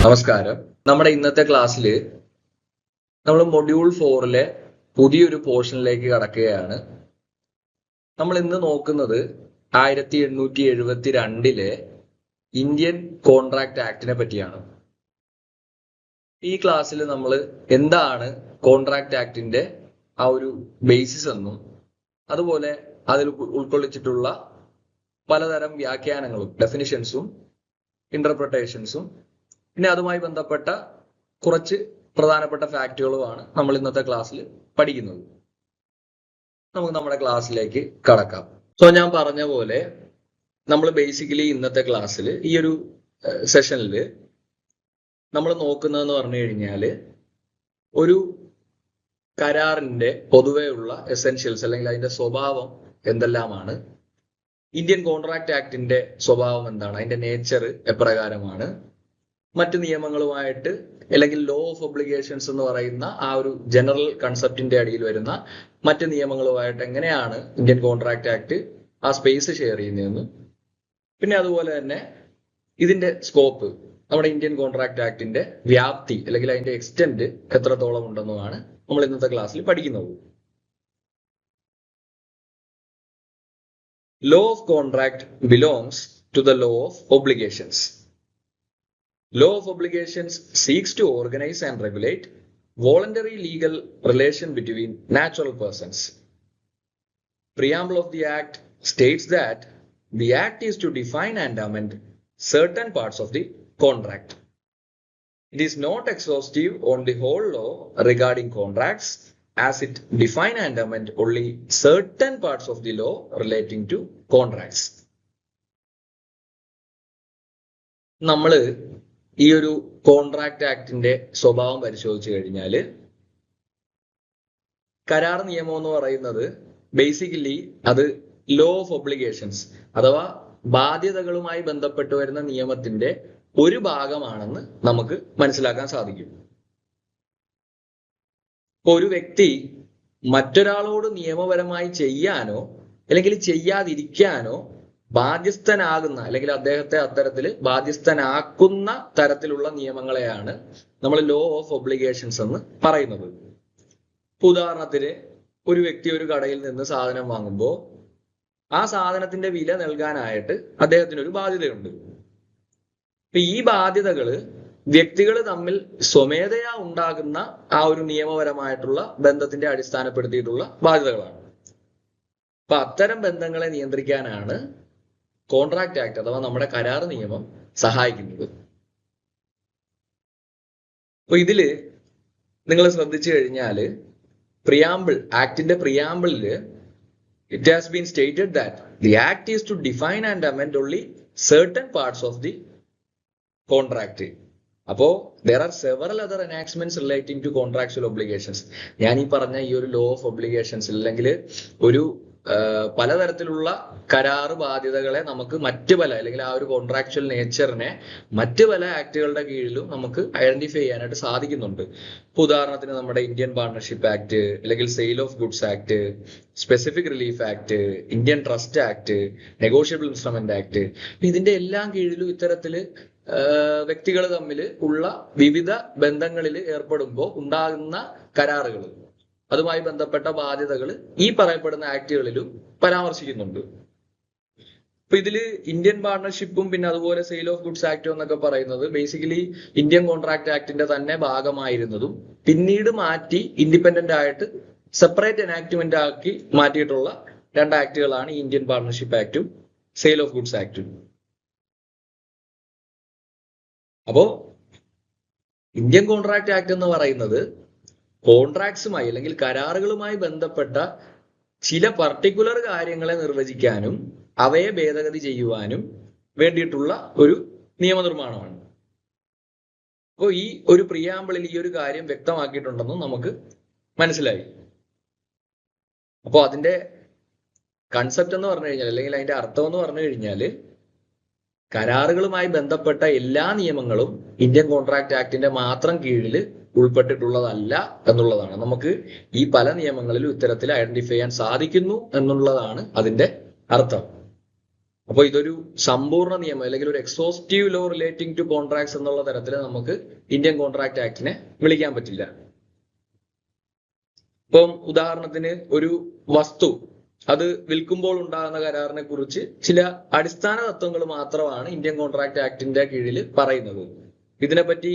നമസ്കാരം. നമ്മുടെ ഇന്നത്തെ ക്ലാസ്സിൽ നമ്മൾ മൊഡ്യൂൾ 4 പുതിയൊരു പോർഷനിലേക്ക് കടക്കുകയാണ്. നമ്മൾ ഇന്ന് നോക്കുന്നത് 1872 ഇന്ത്യൻ കോൺട്രാക്ട് ആക്ടിനെ പറ്റിയാണ്. ഈ ക്ലാസ്സിൽ നമ്മൾ എന്താണ് കോൺട്രാക്ട് ആക്ടിന്റെ ആ ഒരു ബേസിസ് എന്നും അതുപോലെ അതിൽ ഉൾക്കൊള്ളിച്ചിട്ടുള്ള പലതരം വ്യാഖ്യാനങ്ങളും ഡെഫിനിഷൻസും ഇന്റർപ്രിട്ടേഷൻസും പിന്നെ അതുമായി ബന്ധപ്പെട്ട കുറച്ച് പ്രധാനപ്പെട്ട ഫാക്റ്റുകളുമാണ് നമ്മൾ ഇന്നത്തെ ക്ലാസ്സിൽ പഠിക്കുന്നത്. നമുക്ക് നമ്മുടെ ക്ലാസ്സിലേക്ക് കടക്കാം. സോ ഞാൻ പറഞ്ഞ പോലെ നമ്മൾ ബേസിക്കലി ഇന്നത്തെ ക്ലാസ്സിൽ ഈ ഒരു സെഷനിൽ നമ്മൾ നോക്കുന്നതെന്ന് പറഞ്ഞു കഴിഞ്ഞാൽ ഒരു കരാറിന്റെ പൊതുവെയുള്ള എസെൻഷ്യൽസ് അല്ലെങ്കിൽ അതിന്റെ സ്വഭാവം എന്തെല്ലാമാണ്, ഇന്ത്യൻ കോൺട്രാക്ട് ആക്ടിന്റെ സ്വഭാവം എന്താണ്, അതിന്റെ നേച്ചർ എപ്രകാരമാണ്, മറ്റു നിയമങ്ങളുമായിട്ട് അല്ലെങ്കിൽ ലോ ഓഫ് ഒബ്ലിഗേഷൻസ് എന്ന് പറയുന്ന ആ ഒരു ജനറൽ കൺസെപ്റ്റിന്റെ അടിയിൽ വരുന്ന മറ്റ് നിയമങ്ങളുമായിട്ട് എങ്ങനെയാണ് ഇന്ത്യൻ കോൺട്രാക്ട് ആക്ട് ആ സ്പേസ് ഷെയർ ചെയ്യുന്നതെന്നും പിന്നെ അതുപോലെ തന്നെ ഇതിന്റെ സ്കോപ്പ്, നമ്മുടെ ഇന്ത്യൻ കോൺട്രാക്ട് ആക്ടിന്റെ വ്യാപ്തി അല്ലെങ്കിൽ അതിന്റെ എക്സ്റ്റെന്റ് എത്രത്തോളം ഉണ്ടെന്നുമാണ് നമ്മൾ ഇന്നത്തെ ക്ലാസ്സിൽ പഠിക്കുന്നത്. Law of contract belongs to the law of obligations. Law of obligations seeks to organize and regulate voluntary legal relation between natural persons. Preamble of the Act states that the Act is to define and amend certain parts of the contract. It is not exhaustive on the whole law regarding contracts, as it define and amend only certain parts of the law relating to contracts. നമ്മൾ ഈ ഒരു contract ആക്ടിന്റെ സ്വഭാവം പരിശോധിച്ചു കഴിഞ്ഞാൽ കരാർ നിയമം എന്ന് പറയുന്നത് ബേസിക്കലി അത് ലോ ഓഫ് ഒബ്ലിഗേഷൻസ് അഥവാ ബാധ്യതകളുമായി ബന്ധപ്പെട്ട് വരുന്ന നിയമത്തിന്റെ ഒരു ഭാഗമാണെന്ന് നമുക്ക് മനസ്സിലാക്കാൻ സാധിക്കും. ഒരു വ്യക്തി മറ്റൊരാളോട് നിയമപരമായി ചെയ്യാനോ അല്ലെങ്കിൽ ചെയ്യാതിരിക്കാനോ ബാധ്യസ്ഥനാകുന്ന അല്ലെങ്കിൽ അദ്ദേഹത്തെ അത്തരത്തിൽ ബാധ്യസ്ഥനാക്കുന്ന തരത്തിലുള്ള നിയമങ്ങളെയാണ് നമ്മൾ ലോ ഓഫ് ഒബ്ലിഗേഷൻസ് എന്ന് പറയുന്നത്. ഉദാഹരണത്തിന് ഒരു വ്യക്തി ഒരു കടയിൽ നിന്ന് സാധനം വാങ്ങുമ്പോൾ ആ സാധനത്തിന്റെ വില നൽകാനായിട്ട് അദ്ദേഹത്തിന് ഒരു ബാധ്യതയുണ്ട്. ഈ ബാധ്യതകള് വ്യക്തികൾ തമ്മിൽ സ്വമേധയാ ഉണ്ടാകുന്ന ആ ഒരു നിയമപരമായിട്ടുള്ള ബന്ധത്തിന്റെ അടിസ്ഥാനപ്പെടുത്തിയിട്ടുള്ള ബാധ്യതകളാണ്. അപ്പൊ അത്തരം ബന്ധങ്ങളെ നിയന്ത്രിക്കാനാണ് കോൺട്രാക്ട് ആക്ട് അഥവാ നമ്മുടെ കരാർ നിയമം സഹായിക്കുന്നത്. അപ്പൊ ഇതില് നിങ്ങൾ ശ്രദ്ധിച്ചു കഴിഞ്ഞാല് ആക്ടിന്റെ പ്രിയാമ്പിളില് it has been stated that the act is to define and amend only certain parts of the contract. അപ്പോ there are several other enactments relating to contractual obligations. ഞാൻ ഈ പറഞ്ഞ ഈ ഒരു ലോ ഓഫ് ഒബ്ലിഗേഷൻസ് അല്ലെങ്കിൽ ഒരു പലതരത്തിലുള്ള കരാറ് ബാധ്യതകളെ നമുക്ക് മറ്റ് പല അല്ലെങ്കിൽ ആ ഒരു കോൺട്രാക്ച്വൽ നേച്ചറിനെ മറ്റ് പല ആക്ടുകളുടെ കീഴിലും നമുക്ക് ഐഡന്റിഫൈ ചെയ്യാനായിട്ട് സാധിക്കുന്നുണ്ട്. ഇപ്പൊ ഉദാഹരണത്തിന് നമ്മുടെ ഇന്ത്യൻ പാർട്ണർഷിപ്പ് ആക്ട് അല്ലെങ്കിൽ sale of goods act, specific relief act, Indian trust act, negotiable instrument act, ഇതിന്റെ എല്ലാം കീഴിലും ഇത്തരത്തില് വ്യക്തികൾ തമ്മിൽ ഉള്ള വിവിധ ബന്ധങ്ങളിൽ ഏർപ്പെടുമ്പോൾ ഉണ്ടാകുന്ന കരാറുകൾ, അതുമായി ബന്ധപ്പെട്ട ബാധ്യതകൾ ഈ പറയപ്പെടുന്ന ആക്ടുകളിലും പരാമർശിക്കുന്നുണ്ട്. അപ്പൊ ഇതില് ഇന്ത്യൻ പാർട്ണർഷിപ്പും പിന്നെ അതുപോലെ സെയിൽ ഓഫ് ഗുഡ്സ് ആക്ടും എന്നൊക്കെ പറയുന്നത് ബേസിക്കലി ഇന്ത്യൻ കോൺട്രാക്ട് ആക്ടിന്റെ തന്നെ ഭാഗമായിരുന്നതും പിന്നീട് മാറ്റി ഇൻഡിപെൻഡന്റ് ആയിട്ട് സെപ്പറേറ്റ് എനാക്ട്മെന്റ് ആക്കി മാറ്റിയിട്ടുള്ള രണ്ട് ആക്ടുകളാണ് ഇന്ത്യൻ പാർട്ണർഷിപ്പ് ആക്ടും സെയിൽ ഓഫ് ഗുഡ്സ് ആക്ടും. അപ്പോ ഇന്ത്യൻ കോൺട്രാക്ട് ആക്ട് എന്ന് പറയുന്നത് കോൺട്രാക്ട്സുമായി അല്ലെങ്കിൽ കരാറുകളുമായി ബന്ധപ്പെട്ട ചില പർട്ടിക്കുലർ കാര്യങ്ങളെ നിർവചിക്കാനും അവയെ ഭേദഗതി ചെയ്യുവാനും വേണ്ടിയിട്ടുള്ള ഒരു നിയമനിർമ്മാണമാണ്. അപ്പോൾ ഈ ഒരു പ്രിയാമ്പിളിൽ ഈ ഒരു കാര്യം വ്യക്തമാക്കിയിട്ടുണ്ടെന്നും നമുക്ക് മനസ്സിലായി. അപ്പോൾ അതിന്റെ കൺസെപ്റ്റ് എന്ന് പറഞ്ഞു കഴിഞ്ഞാൽ അല്ലെങ്കിൽ അതിന്റെ അർത്ഥം എന്ന് പറഞ്ഞു കഴിഞ്ഞാൽ കരാറുകളുമായി ബന്ധപ്പെട്ട എല്ലാ നിയമങ്ങളും ഇന്ത്യൻ കോൺട്രാക്ട് ആക്ടിന്റെ മാത്രം കീഴിൽ ഉൾപ്പെട്ടിട്ടുള്ളതല്ല എന്നുള്ളതാണ്. നമുക്ക് ഈ പല നിയമങ്ങളിലും ഇത്തരത്തിൽ ഐഡന്റിഫൈ ചെയ്യാൻ സാധിക്കുന്നു എന്നുള്ളതാണ് അതിന്റെ അർത്ഥം. അപ്പോൾ ഇതൊരു സമ്പൂർണ്ണ നിയമം അല്ലെങ്കിൽ ഒരു exhaustive law relating to contracts എന്നുള്ള തരത്തിൽ നമുക്ക് ഇന്ത്യൻ കോൺട്രാക്ട് ആക്ടിനെ വിളിക്കാൻ പറ്റില്ല. ഇപ്പം ഉദാഹരണത്തിന് ഒരു വസ്തു അത് വിൽക്കുമ്പോൾ ഉണ്ടാകുന്ന കരാറിനെ കുറിച്ച് ചില അടിസ്ഥാന തത്വങ്ങൾ മാത്രമാണ് ഇന്ത്യൻ കോൺട്രാക്ട് ആക്ടിന്റെ കീഴിൽ പറയുന്നത്. ഇതിനെപ്പറ്റി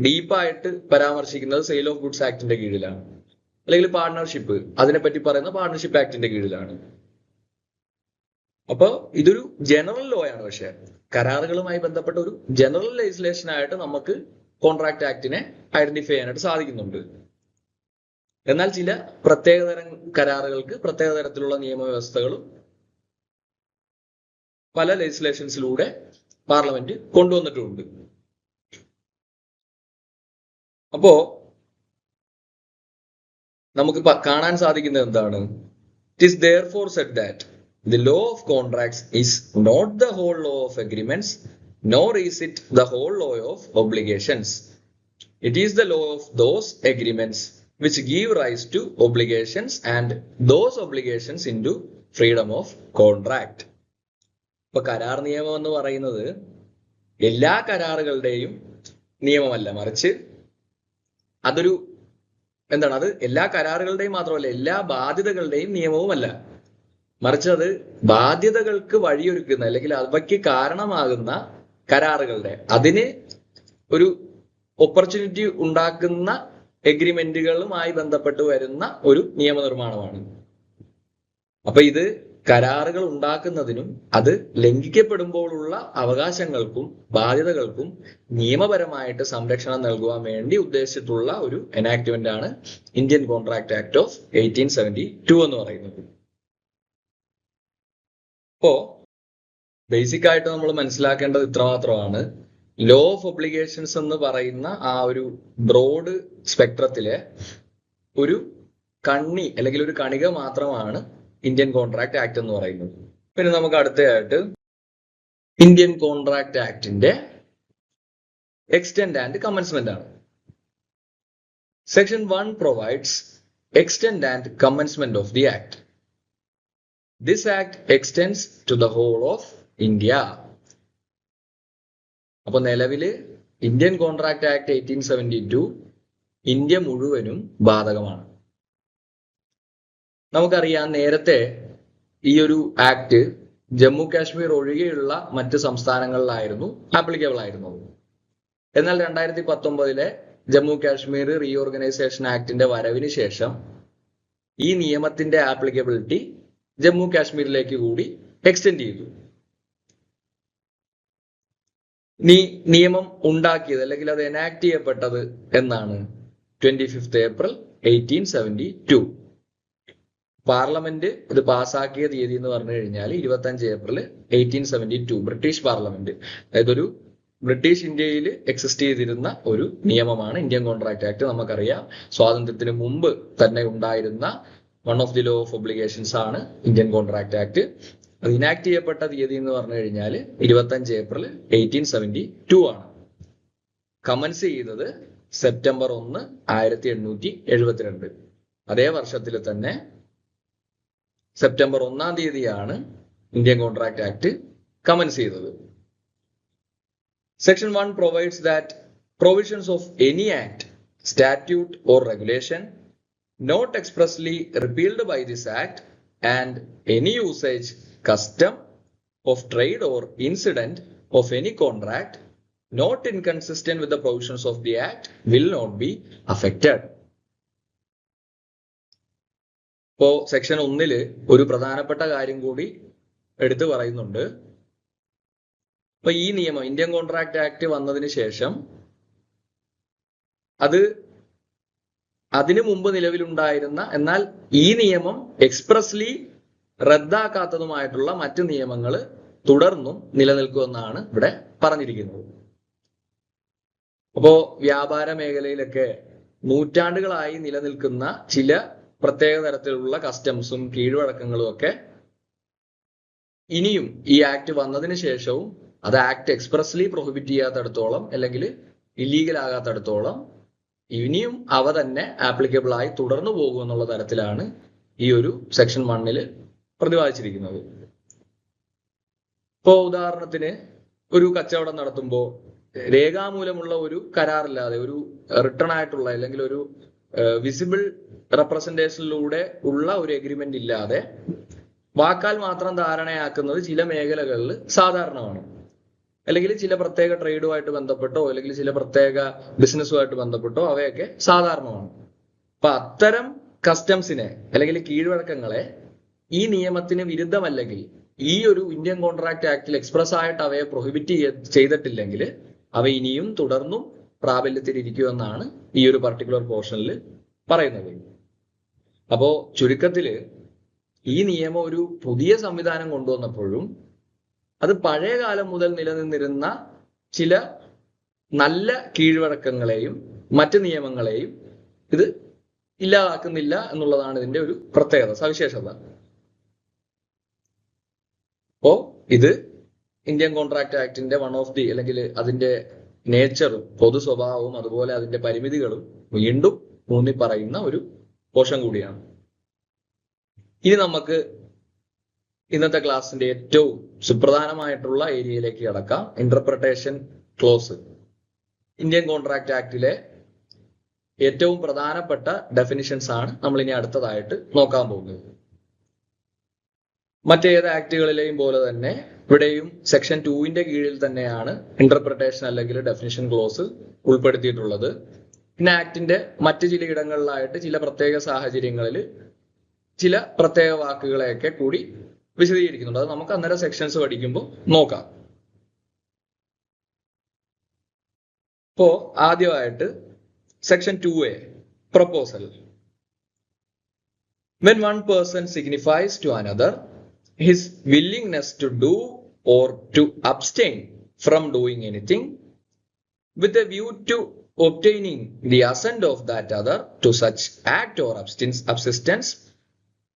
ഡീപ്പായിട്ട് പരാമർശിക്കുന്നത് സെയിൽ ഓഫ് ഗുഡ്സ് ആക്ടിന്റെ കീഴിലാണ്, അല്ലെങ്കിൽ പാർട്ണർഷിപ്പ് അതിനെപ്പറ്റി പറയുന്ന പാർട്ണർഷിപ്പ് ആക്ടിന്റെ കീഴിലാണ്. അപ്പൊ ഇതൊരു ജനറൽ ലോ ആണ്. പക്ഷെ കരാറുകളുമായി ബന്ധപ്പെട്ട ഒരു ജനറൽ ലെജിസ്ലേഷൻ ആയിട്ട് നമുക്ക് കോൺട്രാക്ട് ആക്ടിനെ ഐഡന്റിഫൈ ചെയ്യാനായിട്ട് സാധിക്കുന്നുണ്ട്. എന്നാൽ ചില പ്രത്യേകതരം കരാറുകൾക്ക് പ്രത്യേക തരത്തിലുള്ള നിയമവ്യവസ്ഥകളും പല ലെജിസ്ലേഷൻസിലൂടെ പാർലമെന്റ് കൊണ്ടുവന്നിട്ടുമുണ്ട്. അപ്പോ നമുക്ക് കാണാൻ സാധിക്കുന്നത് എന്താണ്? It is therefore said that the law of contracts is not the whole law of agreements, nor is it the whole law of obligations. It is the law of those agreements which give rise to obligations and those obligations into freedom of contract. ഇപ്പൊ കരാർ നിയമം എന്ന് പറയുന്നത് എല്ലാ കരാറുകളുടെയും നിയമമല്ല, മറിച്ച് അതൊരു എന്താണ്, അത് എല്ലാ കരാറുകളുടെയും മാത്രമല്ല എല്ലാ ബാധ്യതകളുടെയും നിയമവുമല്ല, മറിച്ച് അത് ബാധ്യതകൾക്ക് വഴിയൊരുക്കുന്ന അല്ലെങ്കിൽ അവയ്ക്ക് കാരണമാകുന്ന കരാറുകളുടെ അതിന് ഒരു ഓപ്പർച്യൂണിറ്റി ഉണ്ടാക്കുന്ന എഗ്രിമെന്റുകളുമായി ബന്ധപ്പെട്ട് വരുന്ന ഒരു നിയമനിർമ്മാണമാണ്. അപ്പൊ ഇത് കരാറുകൾ ഉണ്ടാക്കുന്നതിനും അത് ലംഘിക്കപ്പെടുമ്പോഴുള്ള അവകാശങ്ങൾക്കും ബാധ്യതകൾക്കും നിയമപരമായിട്ട് സംരക്ഷണം നൽകുവാൻ വേണ്ടി ഉദ്ദേശിച്ചിട്ടുള്ള ഒരു എനാക്ട്മെന്റ് ആണ് ഇന്ത്യൻ കോൺട്രാക്ട് ആക്ട് ഓഫ് 1872 എന്ന് പറയുന്നത്. അപ്പോ ബേസിക് ആയിട്ട് നമ്മൾ മനസ്സിലാക്കേണ്ടത് ഇത്രമാത്രമാണ്. ലോ ഓഫ് ഒബ്ലിഗേഷൻസ് എന്ന് പറയുന്ന ആ ഒരു ബ്രോഡ് സ്പെക്ട്രത്തിലെ ഒരു കണ്ണി അല്ലെങ്കിൽ ഒരു കണിക മാത്രമാണ് ഇന്ത്യൻ കോൺട്രാക്ട് ആക്ട് എന്ന് പറയുന്നത്. പിന്നെ നമുക്ക് അടുത്തതായിട്ട് ഇന്ത്യൻ കോൺട്രാക്ട് ആക്ടിന്റെ എക്സ്റ്റെൻഡ് ആൻഡ് കമൻസ്മെന്റ് ആണ്. Section 1 provides extend and commencement of the act. This act extends to the whole of India. അപ്പൊ നിലവില് ഇന്ത്യൻ കോൺട്രാക്ട് ആക്ട് 1872 ഇന്ത്യ മുഴുവനും ബാധകമാണ്. നമുക്കറിയാം നേരത്തെ ഈ ഒരു ആക്ട് ജമ്മു കാശ്മീർ ഒഴികെയുള്ള മറ്റ് സംസ്ഥാനങ്ങളിലായിരുന്നു ആപ്ലിക്കബിൾ ആയിരുന്നത്. എന്നാൽ 2019 ജമ്മു കാശ്മീർ റീഓർഗനൈസേഷൻ ആക്ടിന്റെ വരവിന് ശേഷം ഈ നിയമത്തിന്റെ ആപ്ലിക്കബിലിറ്റി ജമ്മു കാശ്മീരിലേക്ക് കൂടി എക്സ്റ്റെൻഡ് ചെയ്തു. നിയമം ഉണ്ടാക്കിയത് അല്ലെങ്കിൽ അത് എനാക്ട് ചെയ്യപ്പെട്ടത് എന്നാണ് 25 ഏപ്രിൽ 1872. പാർലമെന്റ് ഇത് പാസ്സാക്കിയ തീയതി എന്ന് പറഞ്ഞു കഴിഞ്ഞാൽ 25 ഏപ്രിൽ 1872 ബ്രിട്ടീഷ് പാർലമെന്റ്, അതായത് ഒരു ബ്രിട്ടീഷ് ഇന്ത്യയിൽ എക്സിസ്റ്റ് ചെയ്തിരുന്ന ഒരു നിയമമാണ് ഇന്ത്യൻ കോൺട്രാക്ട് ആക്ട്. നമുക്കറിയാം സ്വാതന്ത്ര്യത്തിന് മുമ്പ് തന്നെ ഉണ്ടായിരുന്ന one of the law of obligations ആണ് ഇന്ത്യൻ കോൺട്രാക്ട് ആക്ട്. അത് ഇനാക്ട് ചെയ്യപ്പെട്ട തീയതി എന്ന് പറഞ്ഞു കഴിഞ്ഞാൽ 25 ഏപ്രിൽ 1872 ആണ്. കമൻസ് ചെയ്തത് സെപ്റ്റംബർ 1, 1872. അതേ വർഷത്തിൽ തന്നെ സെപ്റ്റംബർ 1-ാം തീയതിയാണ് ഇന്ത്യൻ കോൺട്രാക്ട് ആക്ട് കമൻസ് ചെയ്തത്. Section 1 provides that provisions of any act, statute or regulation not expressly repealed by this act and any usage, custom of trade or incident of any contract not inconsistent with the provisions of the act will not be affected. ഇപ്പോ section 1 ഒരു പ്രധാനപ്പെട്ട കാര്യം കൂടി എടുത്തു പറയുന്നുണ്ട്. അപ്പൊ ഈ നിയമം ഇന്ത്യൻ കോൺട്രാക്ട് ആക്ട് വന്നതിന് ശേഷം അതിനു മുമ്പ് നിലവിലുണ്ടായിരുന്ന എന്നാൽ ഈ നിയമം എക്സ്പ്രസ്ലി റദ്ദാക്കാത്തതുമായിട്ടുള്ള മറ്റു നിയമങ്ങൾ തുടർന്നും നിലനിൽക്കുമെന്നാണ് ഇവിടെ പറഞ്ഞിരിക്കുന്നത്. അപ്പോ വ്യാപാര മേഖലയിലൊക്കെ നൂറ്റാണ്ടുകളായി നിലനിൽക്കുന്ന ചില പ്രത്യേക തരത്തിലുള്ള കസ്റ്റംസും കീഴ്വഴക്കങ്ങളും ഒക്കെ ഇനിയും ഈ ആക്ട് വന്നതിന് ശേഷവും അത് ആക്ട് എക്സ്പ്രസ്ലി പ്രൊഹിബിറ്റ് ചെയ്യാത്തടത്തോളം അല്ലെങ്കിൽ ഇല്ലീഗൽ ആകാത്തടത്തോളം ഇനിയും അവ തന്നെ ആപ്ലിക്കബിൾ ആയി തുടർന്നു പോകും എന്നുള്ള തരത്തിലാണ് ഈ ഒരു സെക്ഷൻ 1 പ്രതിപാദിച്ചിരിക്കുന്നത്. ഇപ്പോ ഉദാഹരണത്തിന് ഒരു കച്ചവടം നടത്തുമ്പോൾ രേഖാമൂലമുള്ള ഒരു കരാറില്ലാതെ, ഒരു റിട്ടേൺ ആയിട്ടുള്ള അല്ലെങ്കിൽ ഒരു വിസിബിൾ റെപ്രസെന്റേഷനിലൂടെ ഉള്ള ഒരു എഗ്രിമെന്റ് ഇല്ലാതെ വാക്കാൽ മാത്രം ധാരണയാക്കുന്നത് ചില മേഖലകളിൽ സാധാരണമാണ്. അല്ലെങ്കിൽ ചില പ്രത്യേക ട്രേഡുമായിട്ട് ബന്ധപ്പെട്ടോ അല്ലെങ്കിൽ ചില പ്രത്യേക ബിസിനസ്സുമായിട്ട് ബന്ധപ്പെട്ടോ അവയൊക്കെ സാധാരണമാണ്. അപ്പൊ അത്തരം കസ്റ്റംസിനെ അല്ലെങ്കിൽ കീഴ്വഴക്കങ്ങളെ ഈ നിയമത്തിന് വിരുദ്ധമല്ലെങ്കിൽ, ഈ ഒരു ഇന്ത്യൻ കോൺട്രാക്ട് ആക്ടിൽ എക്സ്പ്രസ് ആയിട്ട് അവയെ പ്രൊഹിബിറ്റ് ചെയ്തിട്ടില്ലെങ്കിൽ അവ ഇനിയും തുടർന്നും പ്രാബല്യത്തിലിരിക്കുമെന്നാണ് ഈ ഒരു പർട്ടിക്കുലർ പോർഷനിൽ പറയുന്നത്. അപ്പോ ചുരുക്കത്തില് ഈ നിയമം ഒരു പുതിയ സംവിധാനം കൊണ്ടുവന്നപ്പോഴും അത് പഴയ കാലം മുതൽ നിലനിന്നിരുന്ന ചില നല്ല കീഴ്വഴക്കങ്ങളെയും മറ്റ് നിയമങ്ങളെയും ഇത് ഇല്ലാതാക്കുന്നില്ല എന്നുള്ളതാണ് ഇതിന്റെ ഒരു പ്രത്യേകത, സവിശേഷത. അപ്പോ ഇത് ഇന്ത്യൻ കോൺട്രാക്ട് ആക്ടിന്റെ വൺ ഓഫ് ദി, അല്ലെങ്കിൽ അതിന്റെ നേച്ചറും പൊതു സ്വഭാവവും അതുപോലെ അതിന്റെ പരിമിതികളും വീണ്ടും ഊന്നി പറയുന്ന ഒരു പോർഷൻ കൂടിയാണ്. ഇനി നമുക്ക് ഇന്നത്തെ ക്ലാസ്സിന്റെ ഏറ്റവും സുപ്രധാനമായിട്ടുള്ള ഏരിയയിലേക്ക് കടക്കാം. Interpretation close. ഇന്ത്യൻ കോൺട്രാക്ട് ആക്ടിലെ ഏറ്റവും പ്രധാനപ്പെട്ട ഡെഫിനിഷൻസ് ആണ് നമ്മൾ ഇനി അടുത്തതായിട്ട് നോക്കാൻ പോകുന്നത്. മറ്റേത് ആക്ടുകളിലെയും പോലെ തന്നെ ഇവിടെയും സെക്ഷൻ 2 കീഴിൽ തന്നെയാണ് ഇന്റർപ്രിട്ടേഷൻ അല്ലെങ്കിൽ ഡെഫിനിഷൻ ക്ലോസ് ഉൾപ്പെടുത്തിയിട്ടുള്ളത്. പിന്നെ ആക്ടിന്റെ മറ്റ് ചില ഇടങ്ങളിലായിട്ട് ചില പ്രത്യേക സാഹചര്യങ്ങളിൽ ചില പ്രത്യേക വാക്കുകളെയൊക്കെ കൂടി വിശദീകരിക്കുന്നുണ്ട്. അത് നമുക്ക് അന്നേരം സെക്ഷൻസ് പഠിക്കുമ്പോൾ നോക്കാം. ഇപ്പോ ആദ്യമായിട്ട് section 2A, proposal. When one person signifies to another his willingness to do or to abstain from doing anything with a view to obtaining the assent of that other to such act or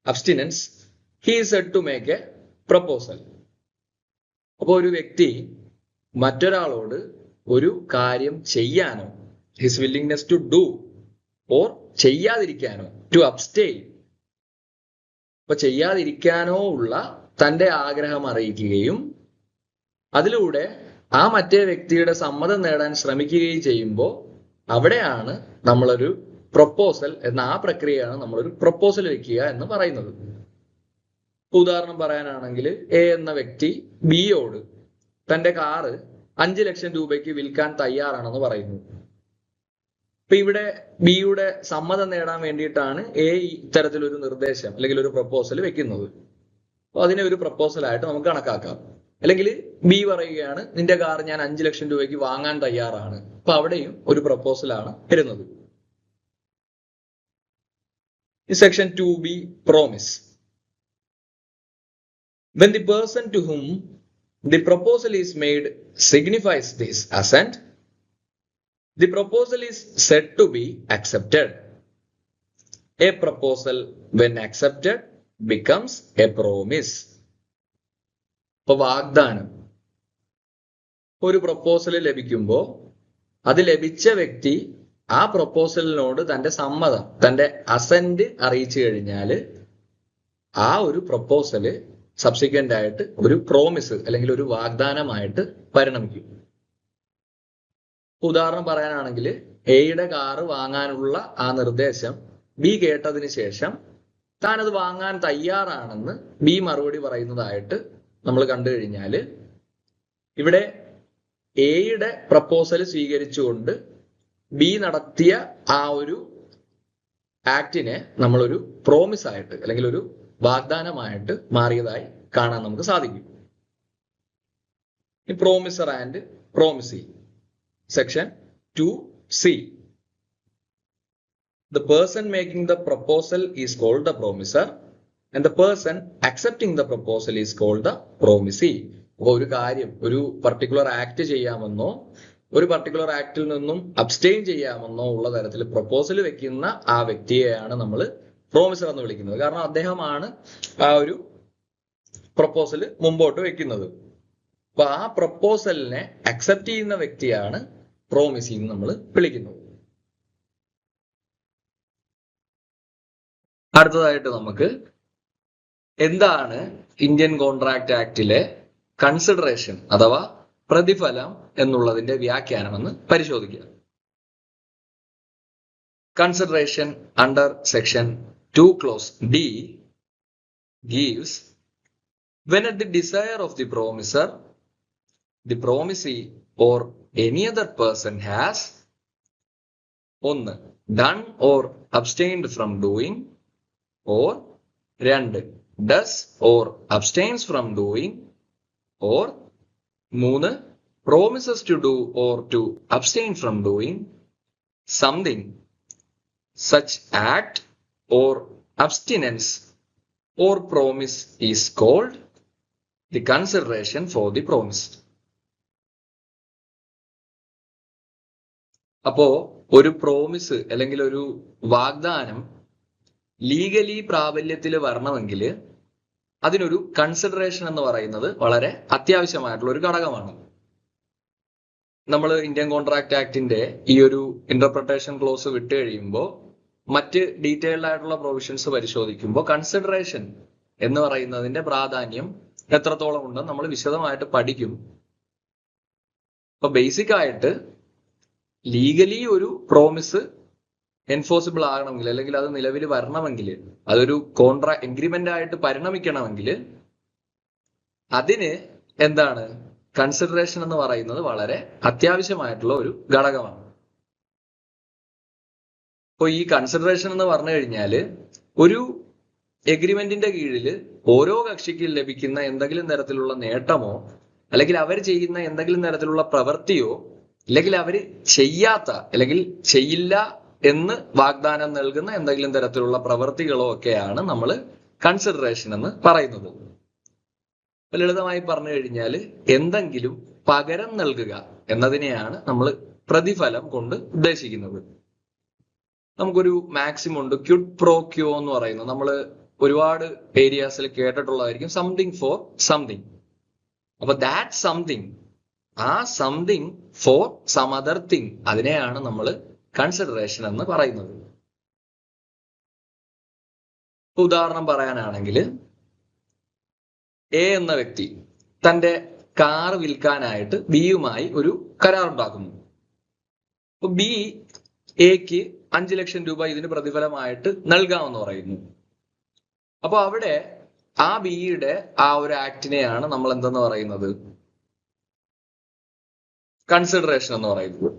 abstinence, he is said to make a proposal. അപ്പോൾ ഒരു വ്യക്തി മറ്റൊരാളോട് ഒരു കാര്യം ചെയ്യാനോ, his willingness to do or ചെയ്യാതിരിക്കാനോ, to abstain, അപ്പൊ ചെയ്യാതിരിക്കാനോ ഉള്ള തന്റെ ആഗ്രഹം അറിയിക്കുകയും അതിലൂടെ ആ മറ്റേ വ്യക്തിയുടെ സമ്മതം നേടാൻ ശ്രമിക്കുകയും ചെയ്യുമ്പോൾ അവിടെയാണ് നമ്മളൊരു പ്രൊപ്പോസൽ എന്ന ആ പ്രക്രിയയാണ് നമ്മളൊരു പ്രൊപ്പോസൽ വെക്കുക എന്ന് പറയുന്നത്. ഉദാഹരണം പറയാനാണെങ്കിൽ എ എന്ന വ്യക്തി ബിയോട് തന്റെ കാറ് 5 ലക്ഷം രൂപയ്ക്ക് വിൽക്കാൻ തയ്യാറാണെന്ന് പറയുന്നു. ഇപ്പൊ ഇവിടെ ബിയുടെ സമ്മതം നേടാൻ വേണ്ടിയിട്ടാണ് എ ഇത്തരത്തിലൊരു നിർദ്ദേശം അല്ലെങ്കിൽ ഒരു പ്രപ്പോസൽ വെക്കുന്നത്. അപ്പൊ അതിനെ ഒരു പ്രപ്പോസലായിട്ട് നമുക്ക് കണക്കാക്കാം. അല്ലെങ്കിൽ ബി പറയുകയാണ് നിന്റെ കാർ ഞാൻ 5 ലക്ഷം രൂപയ്ക്ക് വാങ്ങാൻ തയ്യാറാണ്. അപ്പൊ അവിടെയും ഒരു പ്രപ്പോസലാണ് വരുന്നത്. Section 2B, promise. When the person to whom the proposal is made signifies this assent, the proposal is said to be accepted. A proposal, when accepted, becomes a promise. ഇപ്പൊ വാഗ്ദാനം. ഒരു പ്രപ്പോസൽ ലഭിക്കുമ്പോൾ അത് ലഭിച്ച വ്യക്തി ആ പ്രപ്പോസലിനോട് തന്റെ സമ്മതം, തന്റെ അസന്റ് അറിയിച്ചു കഴിഞ്ഞാല് ആ ഒരു പ്രപ്പോസല് സബ്സിക്വന്റ് ആയിട്ട് ഒരു പ്രോമിസ് അല്ലെങ്കിൽ ഒരു വാഗ്ദാനമായിട്ട് പരിണമിക്കും. ഉദാഹരണം പറയാനാണെങ്കിൽ എയുടെ കാറ് വാങ്ങാനുള്ള ആ നിർദ്ദേശം ബി കേട്ടതിന് ശേഷം താൻ അത് വാങ്ങാൻ തയ്യാറാണെന്ന് ബി മറുപടി പറയുന്നതായിട്ട് നമ്മൾ കണ്ടു കഴിഞ്ഞാൽ ഇവിടെ എയുടെ പ്രപ്പോസൽ സ്വീകരിച്ചുകൊണ്ട് ബി നടത്തിയ ആ ഒരു ആക്ടിനെ നമ്മളൊരു പ്രോമിസ് ആയിട്ട് അല്ലെങ്കിൽ ഒരു വാഗ്ദാനമായിട്ട് മാറിയതായി കാണാൻ നമുക്ക് സാധിക്കും. ഈ promisor and promisee. Section 2C. The person making the proposal is called the promiser and the person accepting the proposal is called the promisee. ഒരു കാര്യം, ഒരു പർട്ടിക്കുലർ ആക്ട് ചെയ്യാമെന്നോ ഒരു പർട്ടിക്കുലർ ആക്ടിൽ നിന്നും അബ്സ്റ്റെയിൻ ചെയ്യാമെന്നോ ഉള്ള തരത്തിൽ പ്രപ്പോസൽ വെക്കുന്ന ആ വ്യക്തിയെയാണ് നമ്മൾ പ്രോമിസർ എന്ന് വിളിക്കുന്നത്. കാരണം അദ്ദേഹമാണ് ആ ഒരു പ്രപ്പോസൽ മുമ്പോട്ട് വെക്കുന്നത്. അപ്പൊ ആ പ്രപ്പോസലിനെ അക്സെപ്റ്റ് ചെയ്യുന്ന വ്യക്തിയാണ് പ്രോമിസി എന്ന് നമ്മൾ വിളിക്കുന്നത്. അടുത്തതായിട്ട് നമുക്ക് എന്താണ് ഇന്ത്യൻ കോൺട്രാക്ട് ആക്ടിലെ കൺസിഡറേഷൻ അഥവാ പ്രതിഫലം എന്നുള്ളതിന്റെ വ്യാഖ്യാനമെന്ന് പരിശോധിക്കുക. Consideration under section 2 clause D gives when at the desire of the promiser, the promisee or any other person has 1. done or abstained from doing, or 2. does or abstains from doing, or 3. promises to do or to abstain from doing something, such act or abstinence or promise is called the consideration for the promised. അപ്പോ ഒരു promise അല്ലെങ്കിൽ ഒരു വാഗ്ദാനം legally പ്രാബല്യത്തിൽ വരണമെങ്കിൽ അതിനൊരു consideration എന്ന് പറയുന്നത് വളരെ അത്യാവശ്യമായിട്ടുള്ള ഒരു ഘടകമാണ്. നമ്മൾ ഇന്ത്യൻ കോൺട്രാക്ട് ആക്ടിന്റെ ഈ ഒരു ഇന്റർപ്രിട്ടേഷൻ ക്ലോസ് വിട്ട് കഴിയുമ്പോൾ മറ്റ് ഡീറ്റെയിൽഡ് ആയിട്ടുള്ള പ്രൊവിഷൻസ് പരിശോധിക്കുമ്പോൾ കൺസിഡറേഷൻ എന്ന് പറയുന്നതിന്റെ പ്രാധാന്യം എത്രത്തോളം ഉണ്ടെന്ന് നമ്മൾ വിശദമായിട്ട് പഠിക്കും. അപ്പൊ ബേസിക് ആയിട്ട് ലീഗലി ഒരു പ്രോമിസ് എൻഫോഴ്സിബിൾ ആകണമെങ്കിൽ അല്ലെങ്കിൽ അത് നിലവിൽ വരണമെങ്കിൽ, അതൊരു എഗ്രിമെന്റ് ആയിട്ട് പരിണമിക്കണമെങ്കിൽ അതിന് എന്താണ് കൺസിഡറേഷൻ എന്ന് പറയുന്നത് വളരെ അത്യാവശ്യമായിട്ടുള്ള ഒരു ഘടകമാണ്. അപ്പോൾ ഈ കൺസിഡറേഷൻ എന്ന് പറഞ്ഞു കഴിഞ്ഞാൽ ഒരു എഗ്രിമെന്റിന്റെ കീഴിൽ ഓരോ കക്ഷിക്കും ലഭിക്കുന്ന എന്തെങ്കിലും തരത്തിലുള്ള നേട്ടമോ അല്ലെങ്കിൽ അവർ ചെയ്യുന്ന എന്തെങ്കിലും തരത്തിലുള്ള പ്രവൃത്തിയോ അല്ലെങ്കിൽ അവർ ചെയ്യാത്ത അല്ലെങ്കിൽ ചെയ്യില്ല എന്ന് വാഗ്ദാനം നൽകുന്ന എന്തെങ്കിലും തരത്തിലുള്ള പ്രവൃത്തികളോ ഒക്കെയാണ് നമ്മൾ കൺസിഡറേഷൻ എന്ന് പറയുന്നത്. ലളിതമായി പറഞ്ഞു കഴിഞ്ഞാൽ എന്തെങ്കിലും പകരം നൽകുക എന്നതിനെയാണ് നമ്മൾ പ്രതിഫലം കൊണ്ട് ഉദ്ദേശിക്കുന്നത്. നമുക്കൊരു മാക്സിമം ഉണ്ട്, ക്വിഡ് പ്രോ ക്യോ എന്ന് പറയുന്നത് നമ്മൾ ഒരുപാട് ഏരിയാസിൽ കേട്ടിട്ടുള്ളതായിരിക്കും, സംതിങ് ഫോർ സംതിങ്. അപ്പൊ ദാറ്റ് സംതിങ്, ആ something for some other thing, അതിനെയാണ് നമ്മൾ കൺസിഡറേഷൻ എന്ന് പറയുന്നത്. ഉദാഹരണം പറയാനാണെങ്കിൽ എ എന്ന വ്യക്തി തന്റെ കാർ വിൽക്കാനായിട്ട് ബിയുമായി ഒരു കരാറുണ്ടാക്കുന്നു. അപ്പൊ ബി എക്ക് 5 ലക്ഷം രൂപ ഇതിന് പ്രതിഫലമായിട്ട് നൽകാമെന്ന് പറയുന്നു. അപ്പൊ അവിടെ ആ ബിയുടെ ആ ഒരു ആക്ടിനെയാണ് നമ്മൾ എന്തെന്ന് പറയുന്നത്, കൺസിഡറേഷൻ എന്ന് പറയുന്നത്.